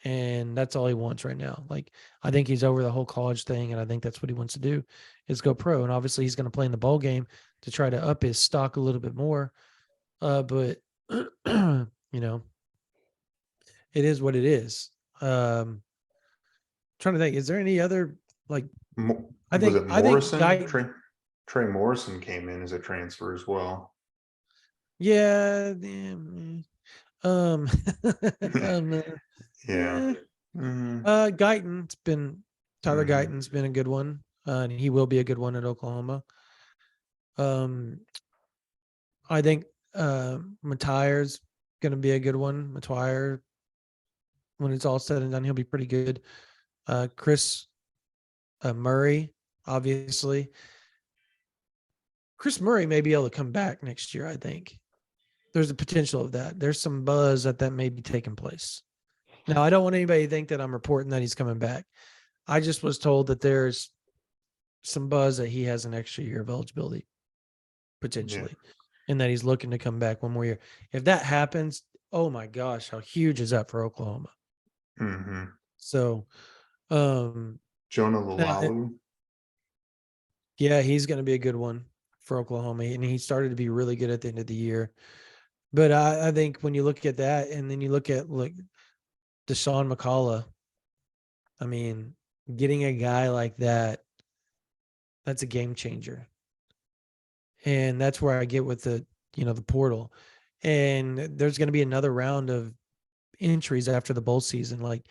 And that's all he wants right now. Like, I think he's over the whole college thing, and I think that's what he wants to do is go pro. And obviously he's going to play in the bowl game to try to up his stock a little bit more. But it is what it is. Trying to think, is there any other I think Morrison? Trey Morrison came in as a transfer as well. Yeah. Yeah. Guyton's been Tyler Guyton's been a good one. And he will be a good one at Oklahoma. I think Matire's gonna be a good one. Matire, when it's all said and done, he'll be pretty good. Chris Murray, obviously. Chris Murray may be able to come back next year, I think. There's a potential of that. There's some buzz that may be taking place. Now, I don't want anybody to think that I'm reporting that he's coming back. I just was told that there's some buzz that he has an extra year of eligibility, potentially, and that he's looking to come back one more year. If that happens, oh my gosh, how huge is that for Oklahoma? So, Jonah Lalalu. Yeah, he's going to be a good one for Oklahoma, and he started to be really good at the end of the year. But I think when you look at that, and then you look at Deshaun McCullough, I mean, getting a guy like that, that's a game changer. And that's where I get with the portal. And there's going to be another round of entries after the bowl season. Like,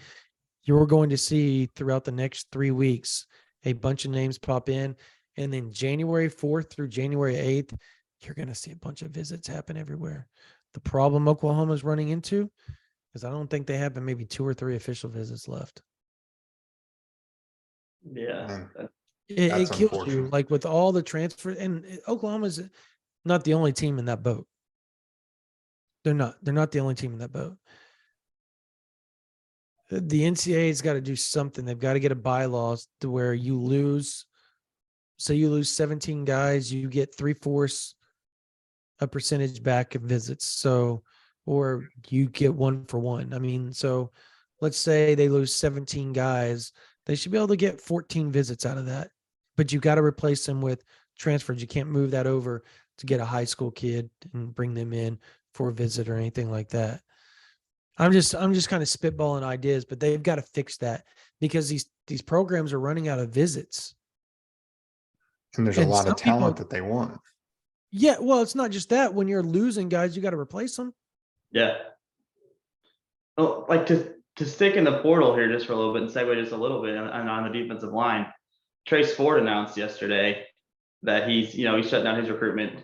you're going to see throughout the next 3 weeks, a bunch of names pop in. And then January 4th through January 8th, you're going to see a bunch of visits happen everywhere. The problem Oklahoma's running into is I don't think they have maybe 2 or 3 official visits left. Yeah. It kills you. Like, with all the transfer, and Oklahoma's not the only team in that boat. They're not the only team in that boat. The NCAA's got to do something. They've got to get a bylaws to where you lose. So you lose 17 guys, you get 3/4 a percentage back of visits. So, or you get 1 for 1. I mean, so let's say they lose 17 guys, they should be able to get 14 visits out of that. But you got to replace them with transfers. You can't move that over to get a high school kid and bring them in for a visit or anything like that. I'm just kind of spitballing ideas, but they've got to fix that because these programs are running out of visits. And there's a lot of talent that they want. Yeah, well, it's not just that. When you're losing guys, you got to replace them. Yeah. Well, like to stick in the portal here just for a little bit and segue just a little bit on the defensive line. Trace Ford announced yesterday that he's shut down his recruitment.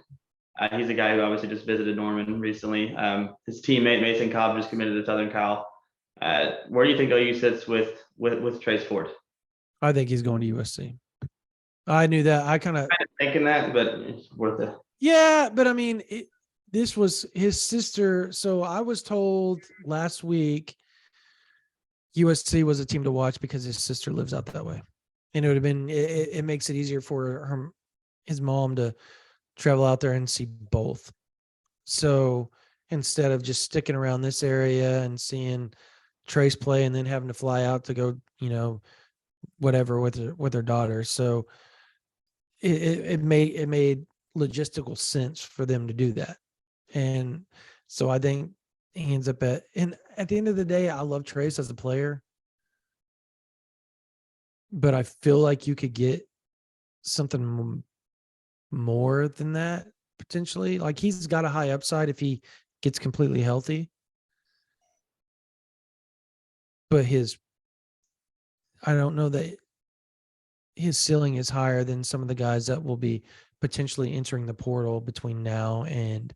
He's a guy who obviously just visited Norman recently. His teammate Mason Cobb just committed to Southern Cal. Where do you think OU sits with Trace Ford? I think he's going to USC. I knew that. I kind of thinking that, but it's worth it. Yeah, but I mean, this was his sister. So I was told last week USC was a team to watch because his sister lives out that way. And it would have been, it makes it easier for his mom to travel out there and see both. So instead of just sticking around this area and seeing Trace play and then having to fly out to go, whatever with her daughter. So it made logistical sense for them to do that. And so I think he ends up and at the end of the day, I love Trace as a player, but I feel like you could get something more than that potentially. Like he's got a high upside if he gets completely healthy, but I don't know that his ceiling is higher than some of the guys that will be potentially entering the portal between now and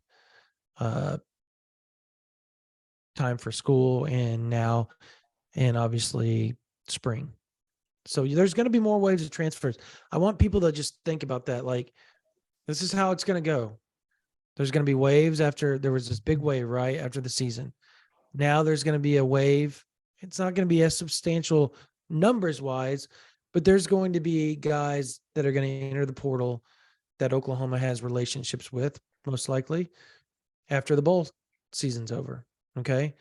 time for school and now and obviously spring. So there's going to be more waves of transfers. I want people to just think about that. Like, this is how it's going to go. There's going to be waves after there was this big wave, right? After the season. Now there's going to be a wave. It's not going to be as substantial numbers wise, but there's going to be guys that are going to enter the portal that Oklahoma has relationships with, most likely, after the bowl season's over. Okay.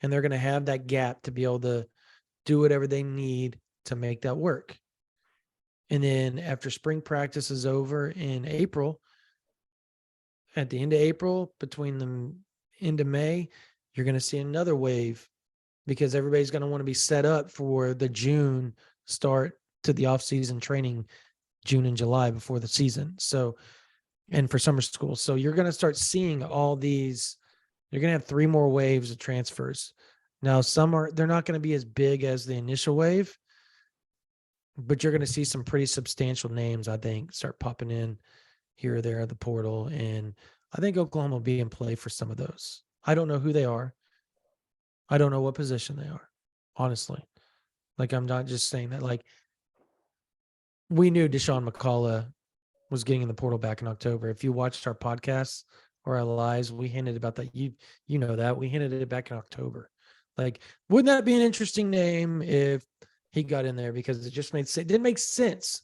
And they're going to have that gap to be able to do whatever they need to make that work. And then after spring practice is over in April, at the end of April, between the end of May, you're going to see another wave because everybody's going to want to be set up for the June start to the off-season training, June and July before the season. So, and for summer school. So you're going to start seeing all these, you're going to have 3 more waves of transfers. Now, they're not going to be as big as the initial wave, but you're going to see some pretty substantial names, I think, start popping in here or there at the portal. And I think Oklahoma will be in play for some of those. I don't know who they are. I don't know what position they are, honestly. Like, I'm not just saying that. Like, we knew Deshaun McCullough was getting in the portal back in October. If you watched our podcasts or our lives, we hinted about that. You know that. We hinted it back in October. Like, wouldn't that be an interesting name if he got in there? Because it just didn't make sense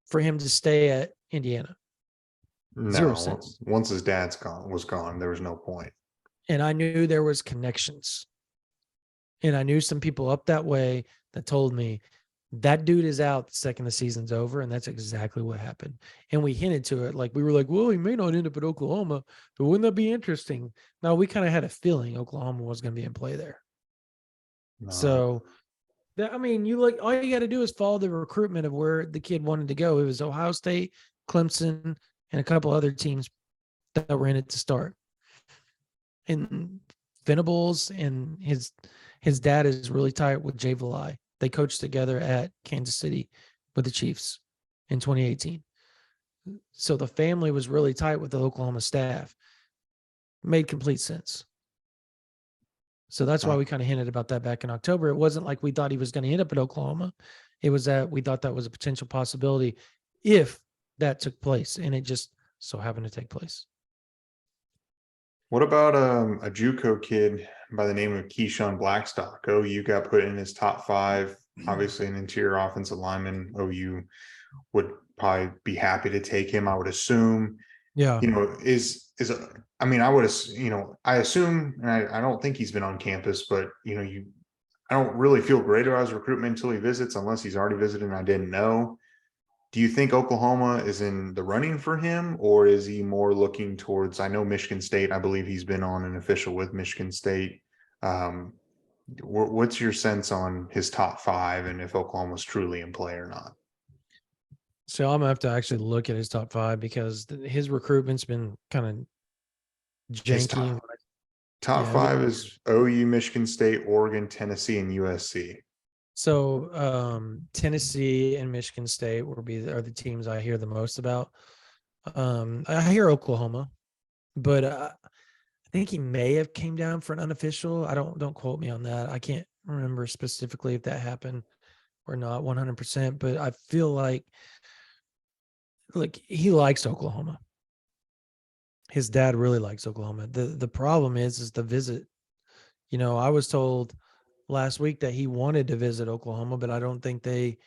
for him to stay at Indiana. Zero sense. Once his dad's was gone, there was no point. And I knew there was connections. And I knew some people up that way that told me that dude is out the second the season's over. And that's exactly what happened. And we hinted to it. Like, we were like, well, he may not end up at Oklahoma, but wouldn't that be interesting? Now, we kind of had a feeling Oklahoma was going to be in play there. No. So, I mean, all you got to do is follow the recruitment of where the kid wanted to go. It was Ohio State, Clemson, and a couple other teams that were in it to start. And Venables and his dad is really tight with Jay Valai. They coached together at Kansas City with the Chiefs in 2018. So the family was really tight with the Oklahoma staff. Made complete sense. So that's why we kind of hinted about that back in October. It wasn't like we thought he was going to end up at Oklahoma. It was that we thought that was a potential possibility if that took place, and it just so happened to take place. What about a JUCO kid by the name of Keyshawn Blackstock? OU got put in his top 5. Obviously, an interior offensive lineman. OU would probably be happy to take him, I would assume. Yeah. I assume, and I don't think he's been on campus, but I don't really feel great about his recruitment until he visits, unless he's already visited and I didn't know. Do you think Oklahoma is in the running for him, or is he more looking towards, I know Michigan State, I believe he's been on an official with Michigan State. What's your sense on his top 5 and if Oklahoma's truly in play or not? So I'm gonna have to actually look at his top 5 because his recruitment's been kind of janky. Top 5 is OU, Michigan State, Oregon, Tennessee, and USC. So Tennessee and Michigan State are the teams I hear the most about. I hear Oklahoma, but I think he may have came down for an unofficial. Don't quote me on that. I can't remember specifically if that happened or not 100%, but I feel like he likes Oklahoma. His dad really likes Oklahoma. The problem is the visit. I was told last week that he wanted to visit Oklahoma, but I don't think they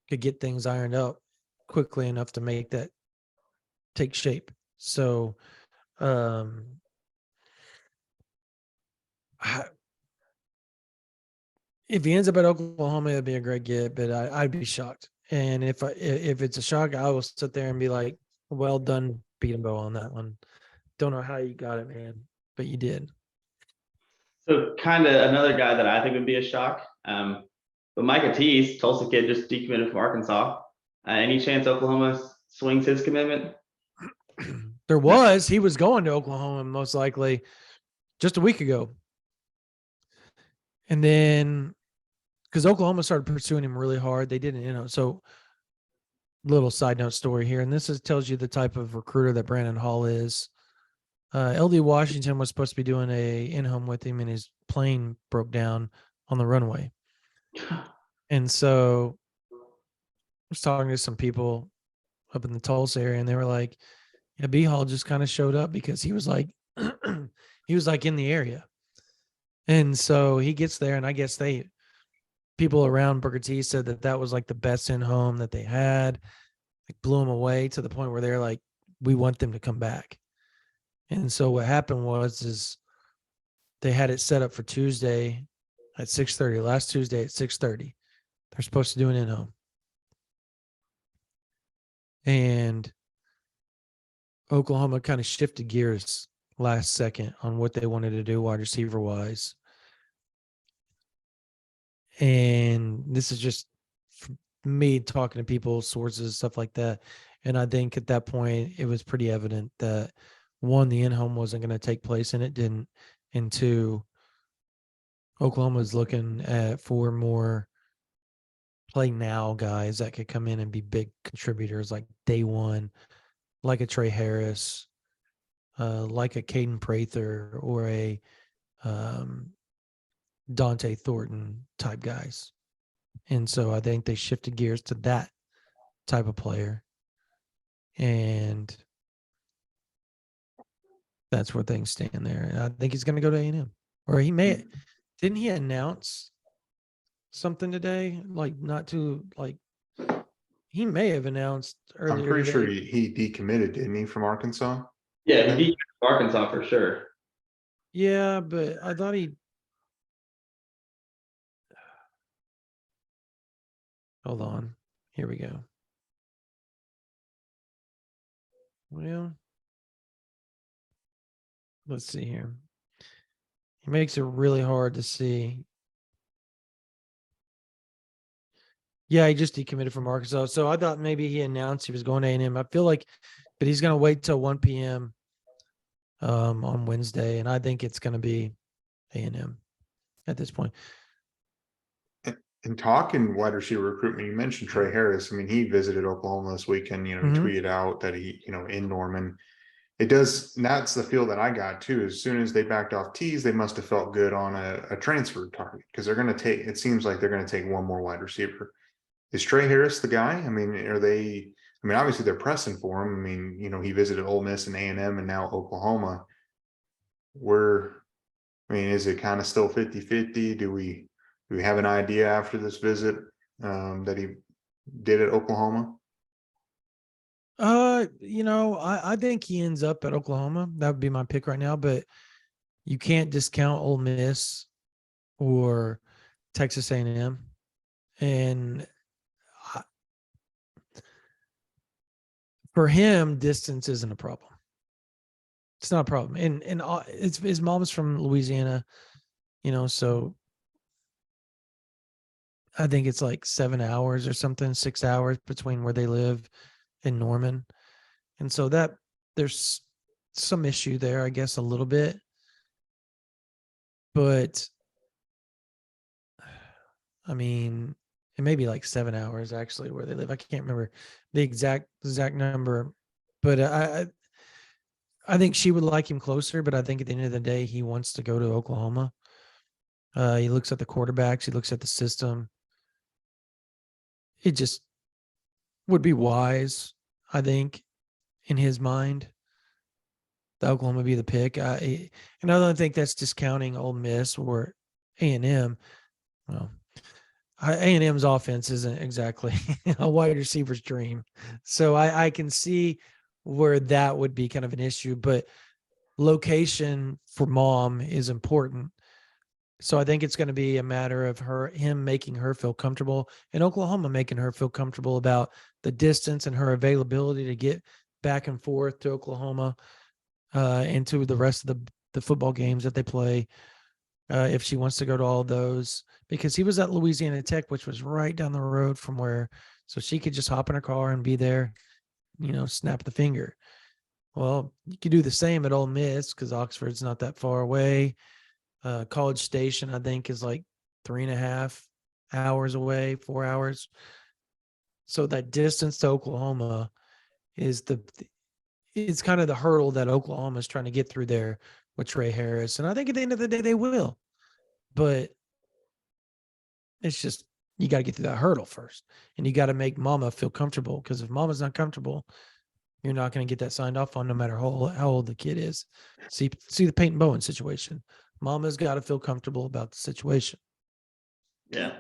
could get things ironed out quickly enough to make that take shape. So, if he ends up at Oklahoma, it'd be a great get, but I'd be shocked. And if it's a shock, I will sit there and be like, "Well done, Peyton Bowen on that one. Don't know how you got it, man, but you did." So kind of another guy that I think would be a shock. But Micah Tease, Tulsa kid, just decommitted from Arkansas. Any chance Oklahoma swings his commitment? He was going to Oklahoma most likely just a week ago. And then because Oklahoma started pursuing him really hard, they didn't, so little side note story here. And tells you the type of recruiter that Brandon Hall is. LD Washington was supposed to be doing a in-home with him, and his plane broke down on the runway. And so I was talking to some people up in the Tulsa area, and they were like, yeah, B Hall just kind of showed up because he was like, in the area. And so he gets there, and I guess people around Booker T said that was like the best in-home that they had. Like blew him away to the point where they're like, we want them to come back. And so what happened is they had it set up for Tuesday at 6:30, last Tuesday at 6:30. They're supposed to do an in-home. And Oklahoma kind of shifted gears last second on what they wanted to do wide receiver wise. And this is just me talking to people, sources, stuff like that. And I think at that point, it was pretty evident that one, the in-home wasn't going to take place, and it didn't. And two, Oklahoma is looking for more play now guys that could come in and be big contributors like day one, like a Trey Harris, like a Caden Prather, or a Dante Thornton type guys. And so I think they shifted gears to that type of player. And that's where things stand there. And I think he's going to go to A&M. Or didn't he announce something today? Like he may have announced earlier. I'm pretty today. sure he decommitted, didn't he, from Arkansas? Yeah, he beat Arkansas for sure. Yeah, but I thought hold on. Here we go. Well, let's see here. He makes it really hard to see. Yeah, he just decommitted from Arkansas. So I thought maybe he announced he was going to A&M. I feel like, but he's going to wait till 1 p.m. On Wednesday, and I think it's going to be A&M at this point. And talking wide receiver recruitment, you mentioned Trey Harris. I mean, he visited Oklahoma this weekend, he tweeted out that he, in Norman. That's the feel that I got too. As soon as they backed off Tease, they must have felt good on a transfer target, because it seems like they're going to take one more wide receiver. Is Trey Harris the guy? I mean, obviously they're pressing for him. I mean, he visited Ole Miss and A&M and now Oklahoma. Is it kind of still 50-50? Do we have an idea after this visit that he did at Oklahoma? I think he ends up at Oklahoma. That would be my pick right now, but you can't discount Ole Miss or Texas A&M. And for him, distance isn't a problem. It's not a problem. And his mom's from Louisiana, so I think it's like 7 hours or something, 6 hours between where they live in Norman. And so that there's some issue there, I guess, a little bit. But I mean, it may be like 7 hours actually where they live. I can't remember the exact number, but I think she would like him closer, but I think at the end of the day, he wants to go to Oklahoma. He looks at the quarterbacks. He looks at the system. It just would be wise, I think, in his mind, the Oklahoma be the pick. And I don't think that's discounting Ole Miss or A&M. Well, A&M's offense isn't exactly a wide receiver's dream. So I can see where that would be kind of an issue, but location for mom is important. So I think it's going to be a matter of him making her feel comfortable, and Oklahoma making her feel comfortable about the distance and her availability to get back and forth to Oklahoma and to the rest of the football games that they play. If she wants to go to all those, because he was at Louisiana Tech, which was right down the road from where, so she could just hop in her car and be there, snap the finger. Well, you could do the same at Ole Miss because Oxford's not that far away. College Station, I think, is like 3.5 hours away, 4 hours. So that distance to Oklahoma is it's kind of the hurdle that Oklahoma is trying to get through there with Trey Harris. And I think at the end of the day, they will. But it's just, you got to get through that hurdle first. And you got to make mama feel comfortable, because if mama's not comfortable, you're not going to get that signed off on no matter how old the kid is. See the Peyton Bowen situation. Mama's got to feel comfortable about the situation. Yeah.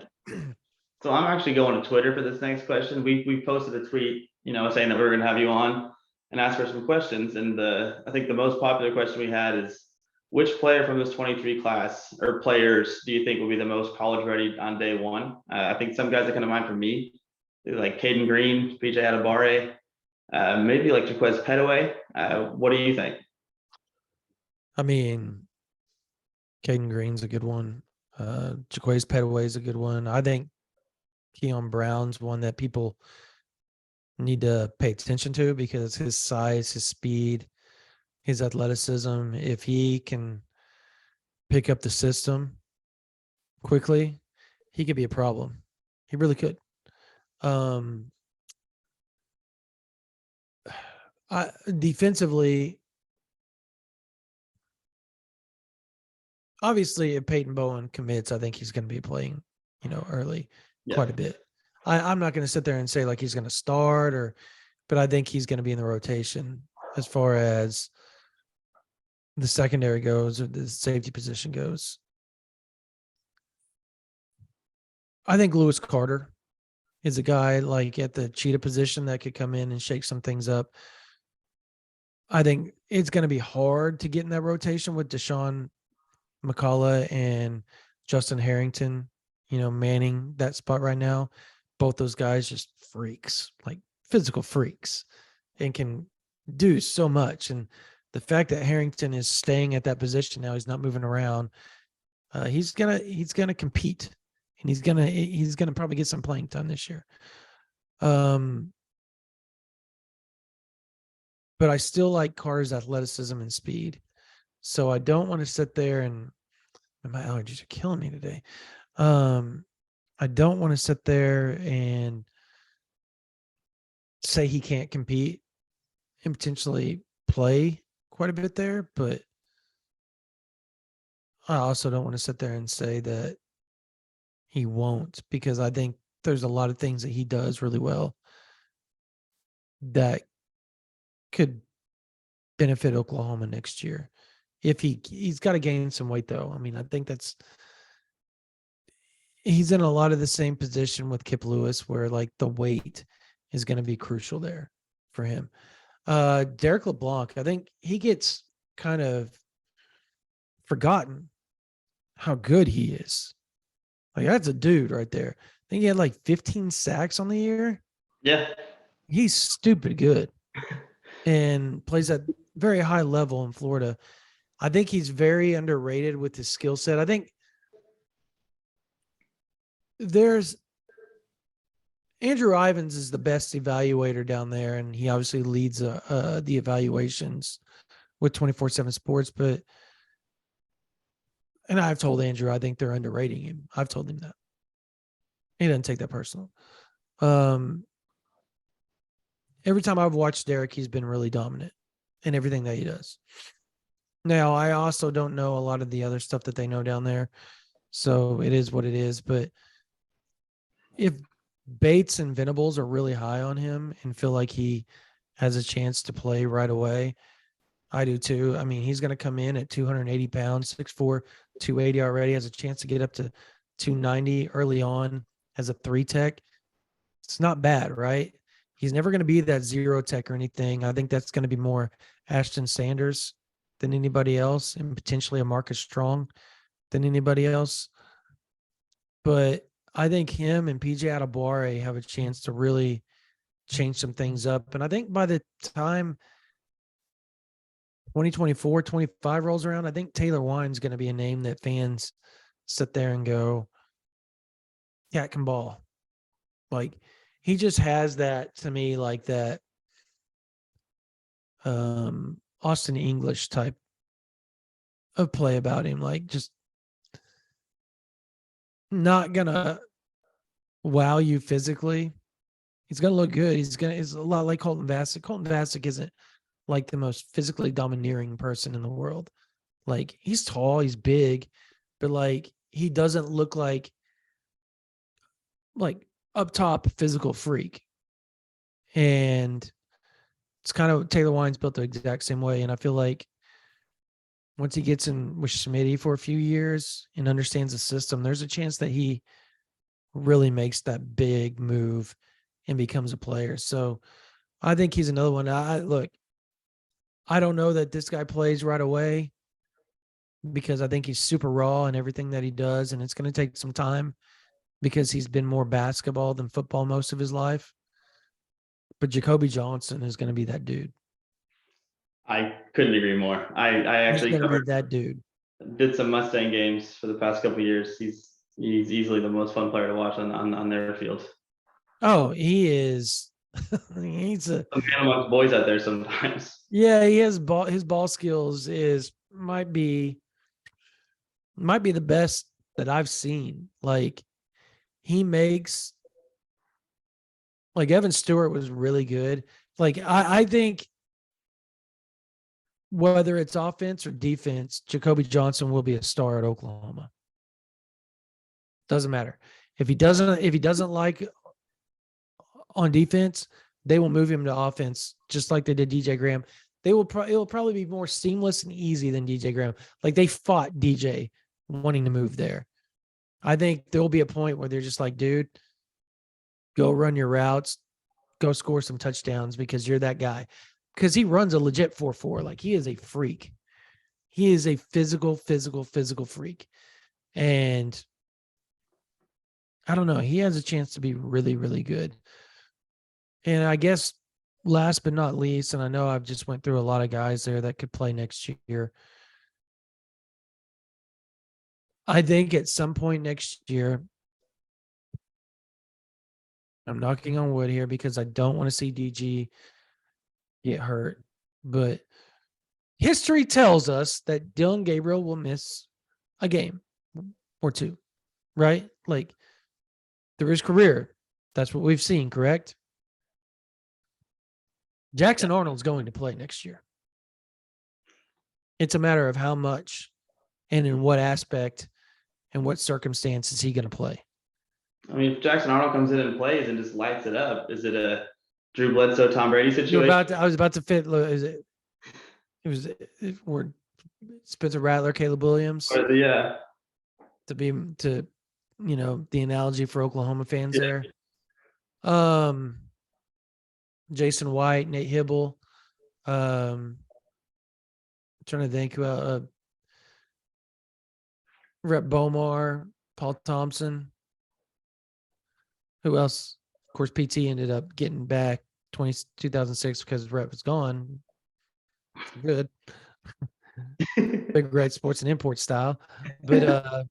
So I'm actually going to Twitter for this next question. We posted a tweet, saying that we were going to have you on and ask for some questions. And I think the most popular question we had is, which player from this 23 class or players do you think will be the most college ready on day one? I think some guys that come to mind for me, like Caden Green, PJ Adebare, maybe like Jaquez Petaway. What do you think? I mean, Caden Green's a good one. Jaquez Petaway is a good one. I think Keon Brown's one that people need to pay attention to, because his size, his speed, his athleticism, if he can pick up the system quickly, he could be a problem. He really could. Defensively, obviously, if Peyton Bowen commits, I think he's going to be playing, early quite a bit. I'm not going to sit there and say like he's going to start, but I think he's going to be in the rotation as far as the secondary goes or the safety position goes. I think Lewis Carter is a guy like at the cheetah position that could come in and shake some things up. I think it's going to be hard to get in that rotation with Deshaun McCullough and Justin Harrington, manning that spot right now. Both those guys just freaks, like physical freaks, and can do so much. And the fact that Harrington is staying at that position now, he's not moving around. He's gonna compete, and he's gonna probably get some playing time this year. But I still like Carter's athleticism and speed. So I don't want to sit there and my allergies are killing me today. I don't want to sit there and say he can't compete and potentially play quite a bit there, but I also don't want to sit there and say that he won't, because I think there's a lot of things that he does really well that could benefit Oklahoma next year. If he's got to gain some weight, though. I mean, I think he's in a lot of the same position with Kip Lewis, where like the weight is going to be crucial there for him. Derek LeBlanc, I think he gets kind of forgotten how good he is. Like, that's a dude right there. I think he had like 15 sacks on the year. Yeah. He's stupid good and plays at very high level in Florida. I think he's very underrated with his skill set. I think Andrew Ivins is the best evaluator down there, and he obviously leads the evaluations with 24/7 Sports. And I've told Andrew I think they're underrating him. I've told him that. He doesn't take that personal. Every time I've watched Derek, he's been really dominant in everything that he does. Now, I also don't know a lot of the other stuff that they know down there, so it is what it is. But if Bates and Venables are really high on him and feel like he has a chance to play right away, I do too. I mean, he's going to come in at 280 pounds, 6'4", 280 already, has a chance to get up to 290 early on as a 3 tech. It's not bad, right? He's never going to be that zero tech or anything. I think that's going to be more Ashton Sanders than anybody else, and potentially a Marcus Strong than anybody else. But I think him and PJ Adebawore have a chance to really change some things up. And I think by the time 2024, 25 rolls around, I think Taylor Wine's going to be a name that fans sit there and go, yeah, it can ball. Like, he just has that, to me, like that Austin English type of play about him. Like, just not gonna wow you physically. He's gonna look good. He's a lot like Colton Vasek. Colton Vasek isn't like the most physically domineering person in the world. Like, he's tall, he's big, but like, he doesn't look like up top physical freak. And it's kind of, Taylor Wine's built the exact same way. And I feel like once he gets in with Smitty for a few years and understands the system, there's a chance that he really makes that big move and becomes a player. So I think he's another one. I don't know that this guy plays right away because I think he's super raw in everything that he does. And it's going to take some time because he's been more basketball than football most of his life. But Jacoby Johnson is going to be that dude. I couldn't agree more. I actually He's going to be that dude. Did some Mustang games for the past couple of years. He's easily the most fun player to watch on their field. Oh, he is. He's a man amongst boys out there sometimes. Yeah, he has his ball skills might be the best that I've seen. Like, he makes, like, Evan Stewart was really good. Like, I think whether it's offense or defense, Jacoby Johnson will be a star at Oklahoma. Doesn't matter. If he doesn't like on defense, they will move him to offense just like they did DJ Graham. It will probably be more seamless and easy than DJ Graham. Like, they fought DJ wanting to move there. I think there will be a point where they're just like, dude, go run your routes, go score some touchdowns because you're that guy. Because he runs a legit 4.4. Like, he is a freak. He is a physical freak. And I don't know. He has a chance to be really, really good. And I guess last but not least, and I know I've just went through a lot of guys there that could play next year. I think at some point next year, I'm knocking on wood here because I don't want to see DG get hurt. But history tells us that Dylan Gabriel will miss a game or two, right? Like, through his career. That's what we've seen, correct? Jackson Arnold's going to play next year. It's a matter of how much and in what aspect and what circumstances he going to play. I mean, if Jackson Arnold comes in and plays and just lights it up, is it a Drew Bledsoe, Tom Brady situation? I was about to fit. Or Spencer Rattler, Caleb Williams. Yeah. The analogy for Oklahoma fans there. Jason White, Nate Hibble. Trying to think about Rep Bomar, Paul Thompson. Who else? Of course, PT ended up getting back 2006 because Rep was gone. Good. Big Red Sports and Import style. But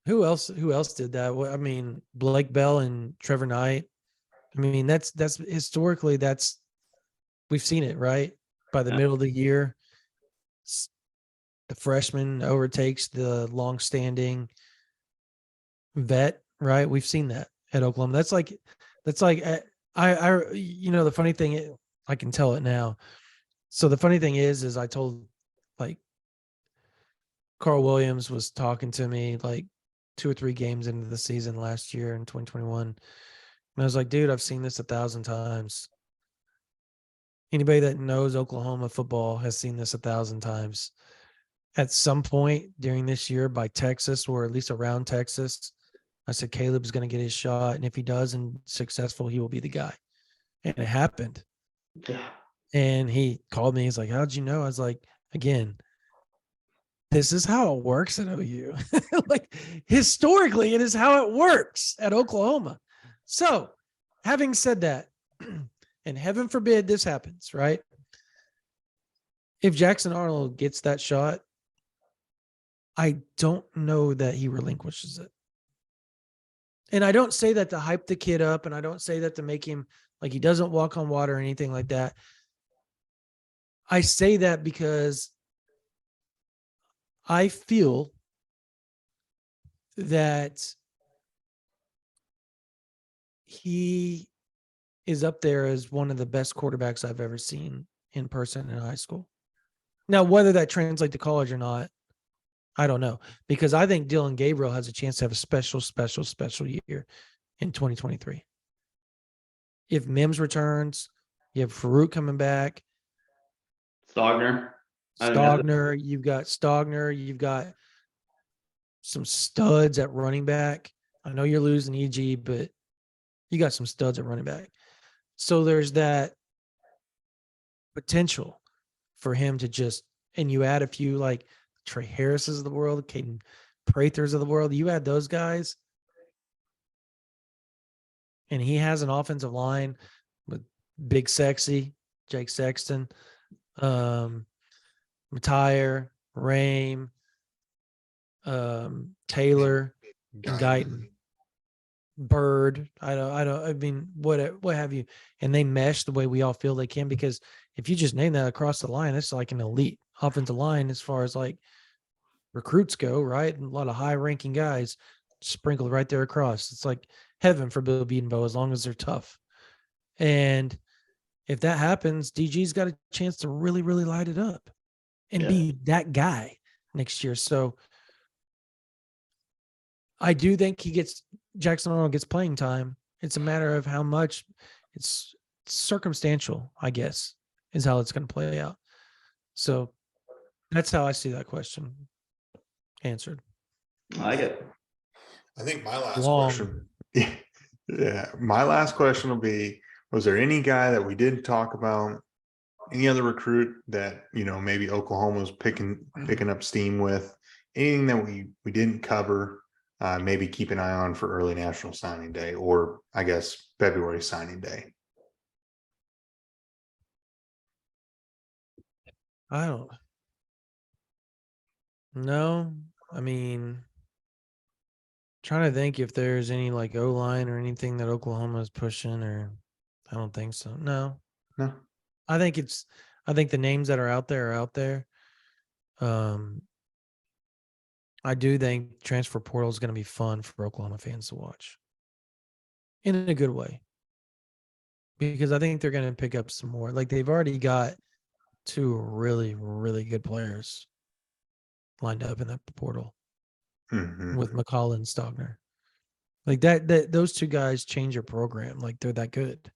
who else did that? Well, I mean, Blake Bell and Trevor Knight. I mean, that's historically, we've seen it, right? By the middle of the year, the freshman overtakes the longstanding vet, right? We've seen that at Oklahoma. That's like the funny thing, I can tell it now. So the funny thing is I told, like, Carl Williams was talking to me like 2 or 3 games into the season last year in 2021. And I was like, dude, I've seen this 1,000 times. Anybody that knows Oklahoma football has seen this 1,000 times. At some point during this year by Texas, or at least around Texas, I said, Caleb's going to get his shot. And if he does and successful, he will be the guy. And it happened. Yeah. And he called me. He's like, how'd you know? I was like, again, this is how it works at OU. Like historically, it is how it works at Oklahoma. So having said that, and heaven forbid this happens, right? If Jackson Arnold gets that shot, I don't know that he relinquishes it. And I don't say that to hype the kid up, and I don't say that to make him like he doesn't walk on water or anything like that. I say that because I feel that he is up there as one of the best quarterbacks I've ever seen in person in high school. Now, whether that translates to college or not, I don't know, because I think Dylan Gabriel has a chance to have a special year in 2023. If Mims returns, you have Farouk coming back, Stogner. you've got Stogner, you've got some studs at running back. I know you're losing EG, but you got some studs at running back. So there's that potential for him to just, and you add a few like Trey Harris's of the world, Caden Prather's of the world, you add those guys, and he has an offensive line with Big Sexy, Jake Sexton, Matire, Rame, Taylor, and Guyton. Bird, I mean, what have you, and they mesh the way we all feel they can, because if you just name that across the line, it's like an elite offensive line as far as like recruits go, right? And a lot of high ranking guys sprinkled right there across. It's like heaven for Bill Bedenbaugh as long as they're tough. And if that happens, DG's got a chance to really, really light it up and be that guy next year. So I do think Jackson Arnold gets playing time. It's a matter of how much. It's circumstantial, I guess, is how it's going to play out. So that's how I see that question answered. I like it. I think my last Long. question. Yeah. My last question will be, was there any guy that we didn't talk about? Any other recruit that, maybe Oklahoma's picking up steam with? Anything that we didn't cover? Maybe keep an eye on for early National Signing Day, or I guess February signing day. I don't know. I mean, trying to think if there's any like O-line or anything that Oklahoma is pushing, or I don't think so. No. I think the names that are out there are out there. I do think transfer portal is going to be fun for Oklahoma fans to watch in a good way, because I think they're going to pick up some more. Like they've already got two really, really good players lined up in that portal with McCall and Stogner. Like that those two guys change your program. Like they're that good.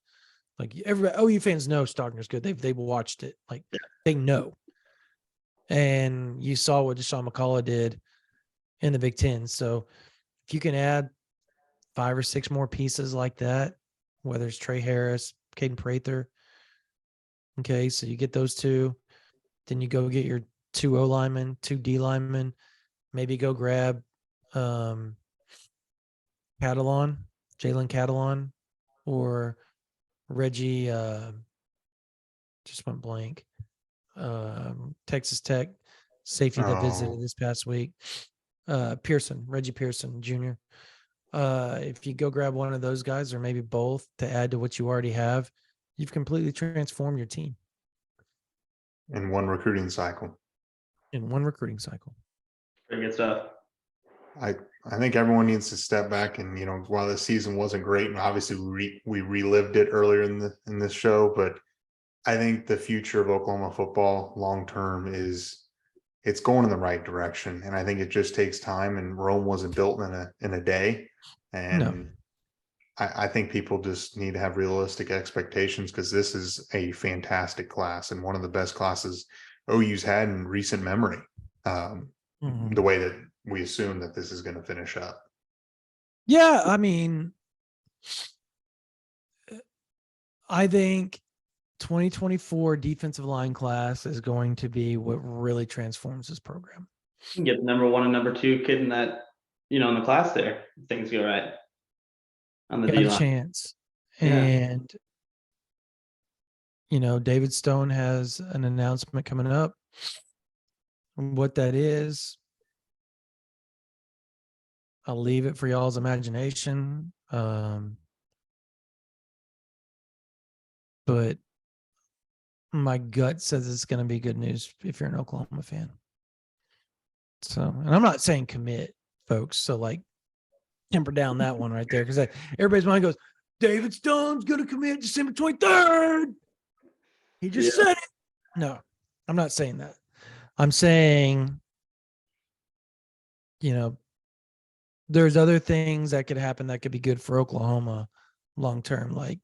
Like everybody, OU fans know Stogner's good. They've watched it. Like they know. And you saw what Deshaun McCullough did in the Big Ten. So if you can add 5 or 6 more pieces like that, whether it's Trey Harris, Caden Prather, okay, so you get those two, then you go get your 2 O linemen, 2 D linemen, maybe go grab Jalen Catalon, or Reggie, just went blank. Texas Tech safety that visited this past week. Reggie Pearson Jr. If you go grab one of those guys, or maybe both, to add to what you already have, you've completely transformed your team in one recruiting cycle. Pretty good stuff. I think everyone needs to step back, and while the season wasn't great, and obviously we relived it earlier in this show, but I think the future of Oklahoma football long term it's going in the right direction, and I think it just takes time. And Rome wasn't built in a day, and No. I think people just need to have realistic expectations, because this is a fantastic class and one of the best classes OU's had in recent memory. The way that we assume that this is going to finish up. Yeah, I mean, I think 2024 defensive line class is going to be what really transforms this program. You can get the number 1 and number 2 kid in that, in the class there. If things go right on the Got D a line. chance. Yeah. And, David Stone has an announcement coming up. What that is, I'll leave it for y'all's imagination. But my gut says it's going to be good news if you're an Oklahoma fan. So, and I'm not saying commit, folks. So, like, temper down that one right there, because everybody's mind goes, David Stone's going to commit December 23rd. He just said it. No, I'm not saying that. I'm saying, there's other things that could happen that could be good for Oklahoma long term. Like,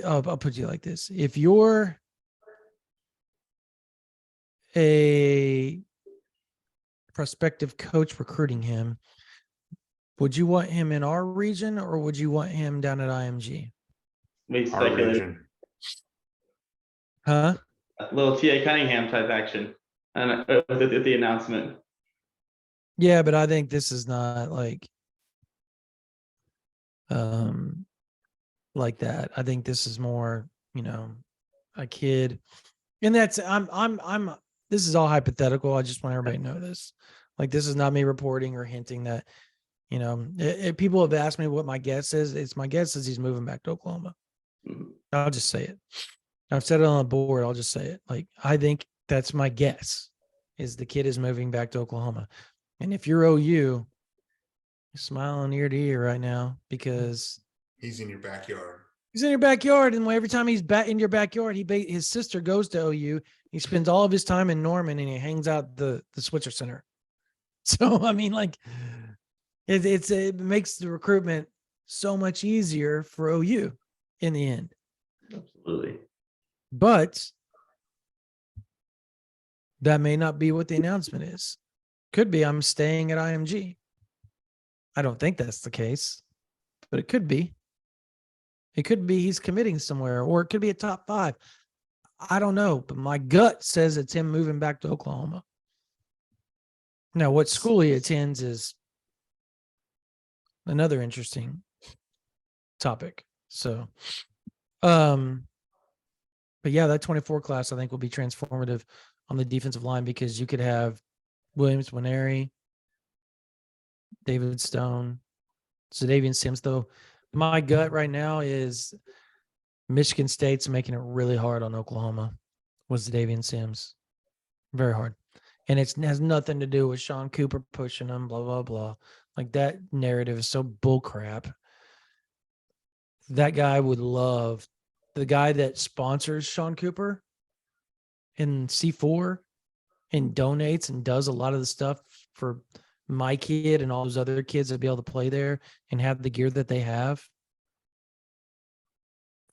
I'll put you like this: if you're a prospective coach recruiting him, would you want him in our region or would you want him down at IMG? We Our speculated. region. Huh? A little T.A. Cunningham type action and with the announcement. Yeah, but I think this is not like that. I think this is more, a kid. And that's I'm this is all hypothetical. I just want everybody to know this. Like, this is not me reporting or hinting that, people have asked me what my guess is. It's my guess is he's moving back to Oklahoma. Mhm. I'll just say it. I've said it on the board. I'll just say it. Like, I think that's my guess, is the kid is moving back to Oklahoma. And if you're OU, you're smiling ear to ear right now because He's in your backyard. he's in your backyard. And every time he's back in your backyard, his sister goes to OU. He spends all of his time in Norman and he hangs out the Switzer Center. So, I mean, like, it makes the recruitment so much easier for OU in the end. Absolutely. But that may not be what the announcement is. Could be I'm staying at IMG. I don't think that's the case, but it could be. It could be he's committing somewhere, or it could be a top 5. I don't know, but my gut says it's him moving back to Oklahoma. Now, what school he attends is another interesting topic. So, but yeah, that 24 class I think will be transformative on the defensive line, because you could have Williams Winery, David Stone, Zadavian Sims. Though my gut right now is Michigan State's making it really hard on Oklahoma with Zadavian Sims. Very hard. And it has nothing to do with Sean Cooper pushing them, blah, blah, blah. Like, that narrative is so bullcrap. That guy would love, the guy that sponsors Sean Cooper in C4 and donates and does a lot of the stuff for my kid and all those other kids that be able to play there and have the gear that they have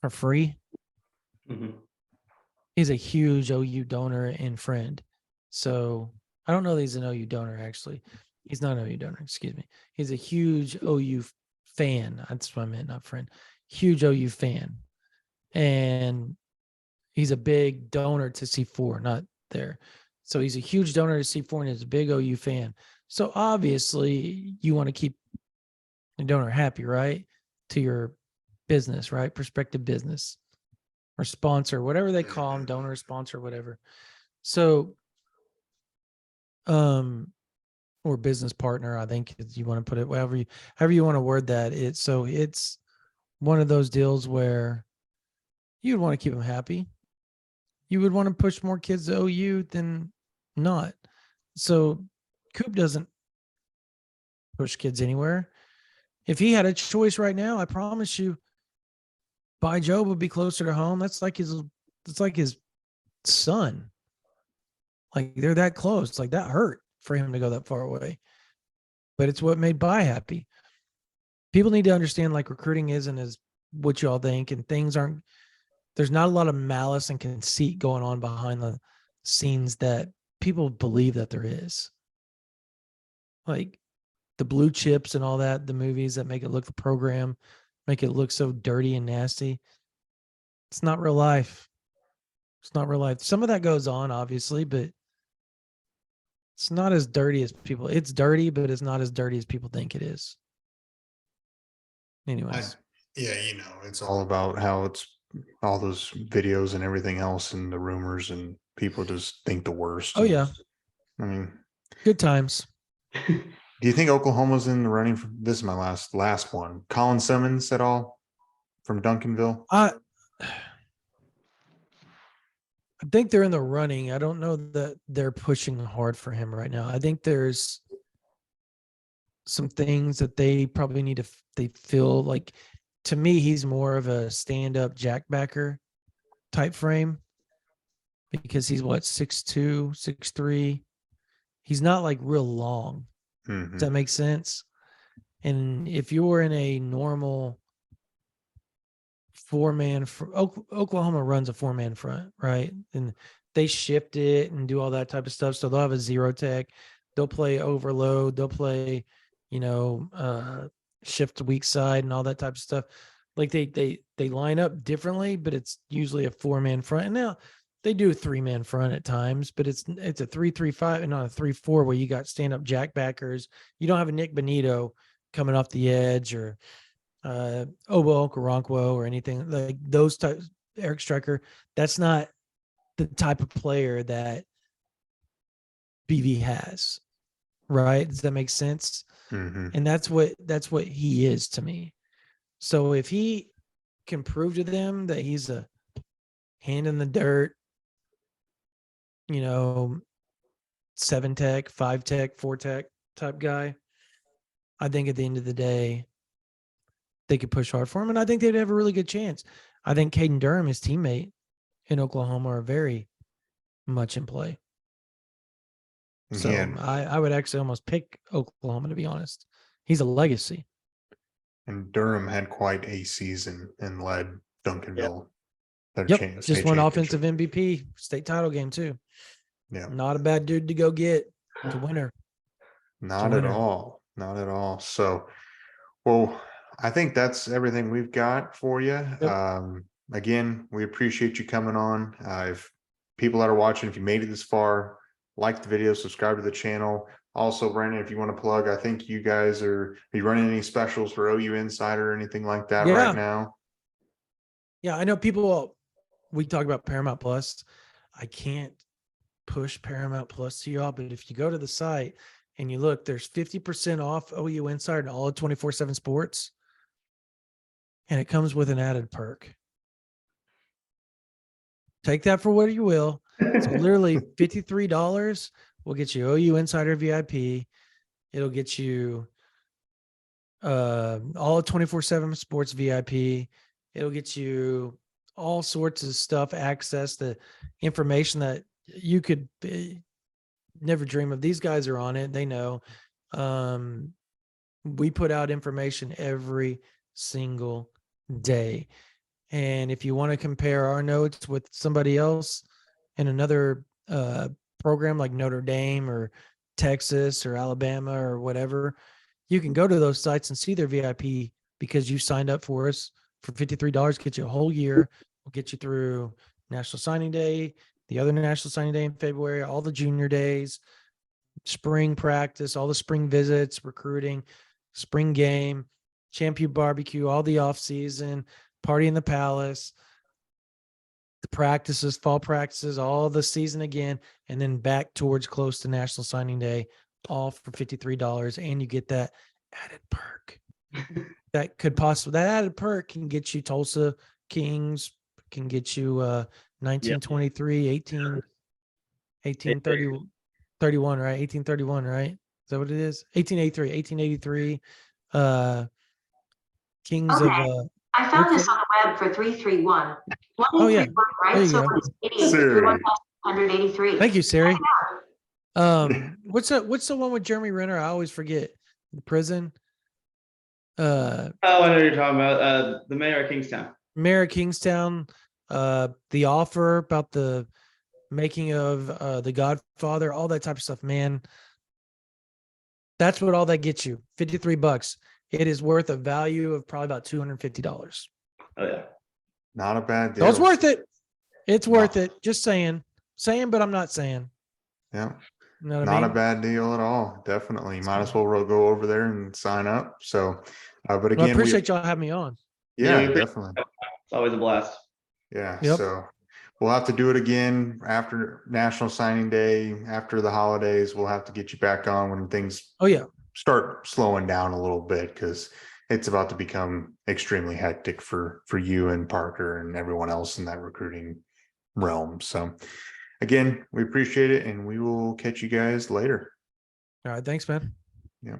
for free. Mm-hmm. He's a huge OU donor and friend. So I don't know that he's an OU donor, actually. He's not an OU donor, excuse me. He's a huge OU fan. That's what I meant, not friend. Huge OU fan. And he's a big donor to C4, not there. So he's a huge donor to C4 and he's a big OU fan. So obviously you want to keep the donor happy, right? To your business, right? Prospective business or sponsor, whatever they call them, donor, sponsor, whatever. So, or business partner, I think you want to put it, however you want to word that. It's one of those deals where you'd want to keep them happy. You would want to push more kids to OU than not. So Coop doesn't push kids anywhere. If he had a choice right now, I promise you, By Joe would be closer to home. That's like his son. Like, they're that close. Like, that hurt for him to go that far away. But it's what made By happy. People need to understand, like, recruiting isn't as what y'all think, and there's not a lot of malice and conceit going on behind the scenes that people believe that there is. Like, the blue chips and all that, the movies that make it look, the program, make it look so dirty and nasty. It's not real life. It's not real life. Some of that goes on, obviously, but it's not as dirty as people. It's dirty, but it's not as dirty as people think it is. Anyways. Yeah, it's all about how it's all those videos and everything else and the rumors and people just think the worst. Oh, yeah. I mean, Good times. do you think Oklahoma's in the running for this is my last one? Colin Simmons at all from Duncanville? I think they're in the running. I don't know that they're pushing hard for him right now. I think there's some things that they probably need to, they feel like, to me, he's more of a stand-up jackbacker type frame because he's what, 6'2", 6'3". He's not like real long. Does that make sense? And if you're in a normal four-man, Oklahoma runs a four-man front, right? And they shift it and do all that type of stuff. So they'll have a zero tech. They'll play overload. They'll play, shift weak side and all that type of stuff. Like they line up differently, but it's usually a four-man front. And now they do a three-man front at times, but it's a 3-3-5 and not a 3-4 where you got stand-up jackbackers. You don't have a Nick Benito coming off the edge or Obo Okoronkwo or anything like those types. Eric Striker, that's not the type of player that BV has, right? Does that make sense? And that's what he is to me. So if he can prove to them that he's a hand in the dirt, 7 tech, 5 tech, 4 tech type guy, I think at the end of the day, they could push hard for him. And I think they'd have a really good chance. I think Caden Durham, his teammate in Oklahoma, are very much in play. So I would actually almost pick Oklahoma, to be honest. He's a legacy. And Durham had quite a season and led Duncanville. Yep. Just won offensive MVP, state title game too. Yeah. Not a bad dude to go get to winner. Not at all. Not at all. So, well, I think that's everything we've got for you. Yep. Again, we appreciate you coming on. If people that are watching, if you made it this far, like the video, subscribe to the channel. Also, Brandon, if you want to plug, I think you guys are you running any specials for OU Insider or anything like that right now? Yeah, I know people, we talk about Paramount Plus. I can't push Paramount Plus to y'all, but if you go to the site and you look, there's 50% off OU Insider and all of 24/7 Sports. And it comes with an added perk. Take that for what you will. So literally $53 will get you OU Insider VIP. It'll get you all of 24/7 Sports VIP. It'll get you all sorts of stuff, access to information that you could never dream of. These guys are on it. They know. We put out information every single day. And if you want to compare our notes with somebody else in another program like Notre Dame or Texas or Alabama or whatever, you can go to those sites and see their VIP because you signed up for us for $53, get you a whole year. We'll get you through National Signing Day, the other National Signing Day in February, all the junior days, spring practice, all the spring visits, recruiting, spring game, Champion Barbecue, all the off season, Party in the Palace, the practices, fall practices, all the season again, and then back towards close to National Signing Day, all for $53. And you get that added perk. That added perk can get you Tulsa Kings, can get you 1923, 1830, 31, right? 1831, right? Is that what it is? 1883. Kings of I found this on the web for 331. Oh yeah, right? There you so go. it's 183. Thank you, Siri. What's the one with Jeremy Renner? I always forget. The prison. Oh, I know what you're talking about. The mayor of Kingstown. Mayor of Kingstown. The offer about the making of The Godfather, all that type of stuff, man. That's what all that gets you. $53. It is worth a value of probably about $250. Oh yeah. Not a bad deal. So it's worth it. It's worth No. it. Just saying, but I'm not saying. Yeah. You know what I Not mean? a bad deal at all. Definitely. Might as well go over there and sign up. So, but Well, I again, appreciate y'all having me on. yeah, we appreciate definitely. It's always a blast. Yeah. Yep. So we'll have to do it again after National Signing Day, after the holidays. We'll have to get you back on when things Oh yeah. start slowing down a little bit, because it's about to become extremely hectic for you and Parker and everyone else in that recruiting realm. So again, we appreciate it, and we will catch you guys later. All right. Thanks, man. Yeah.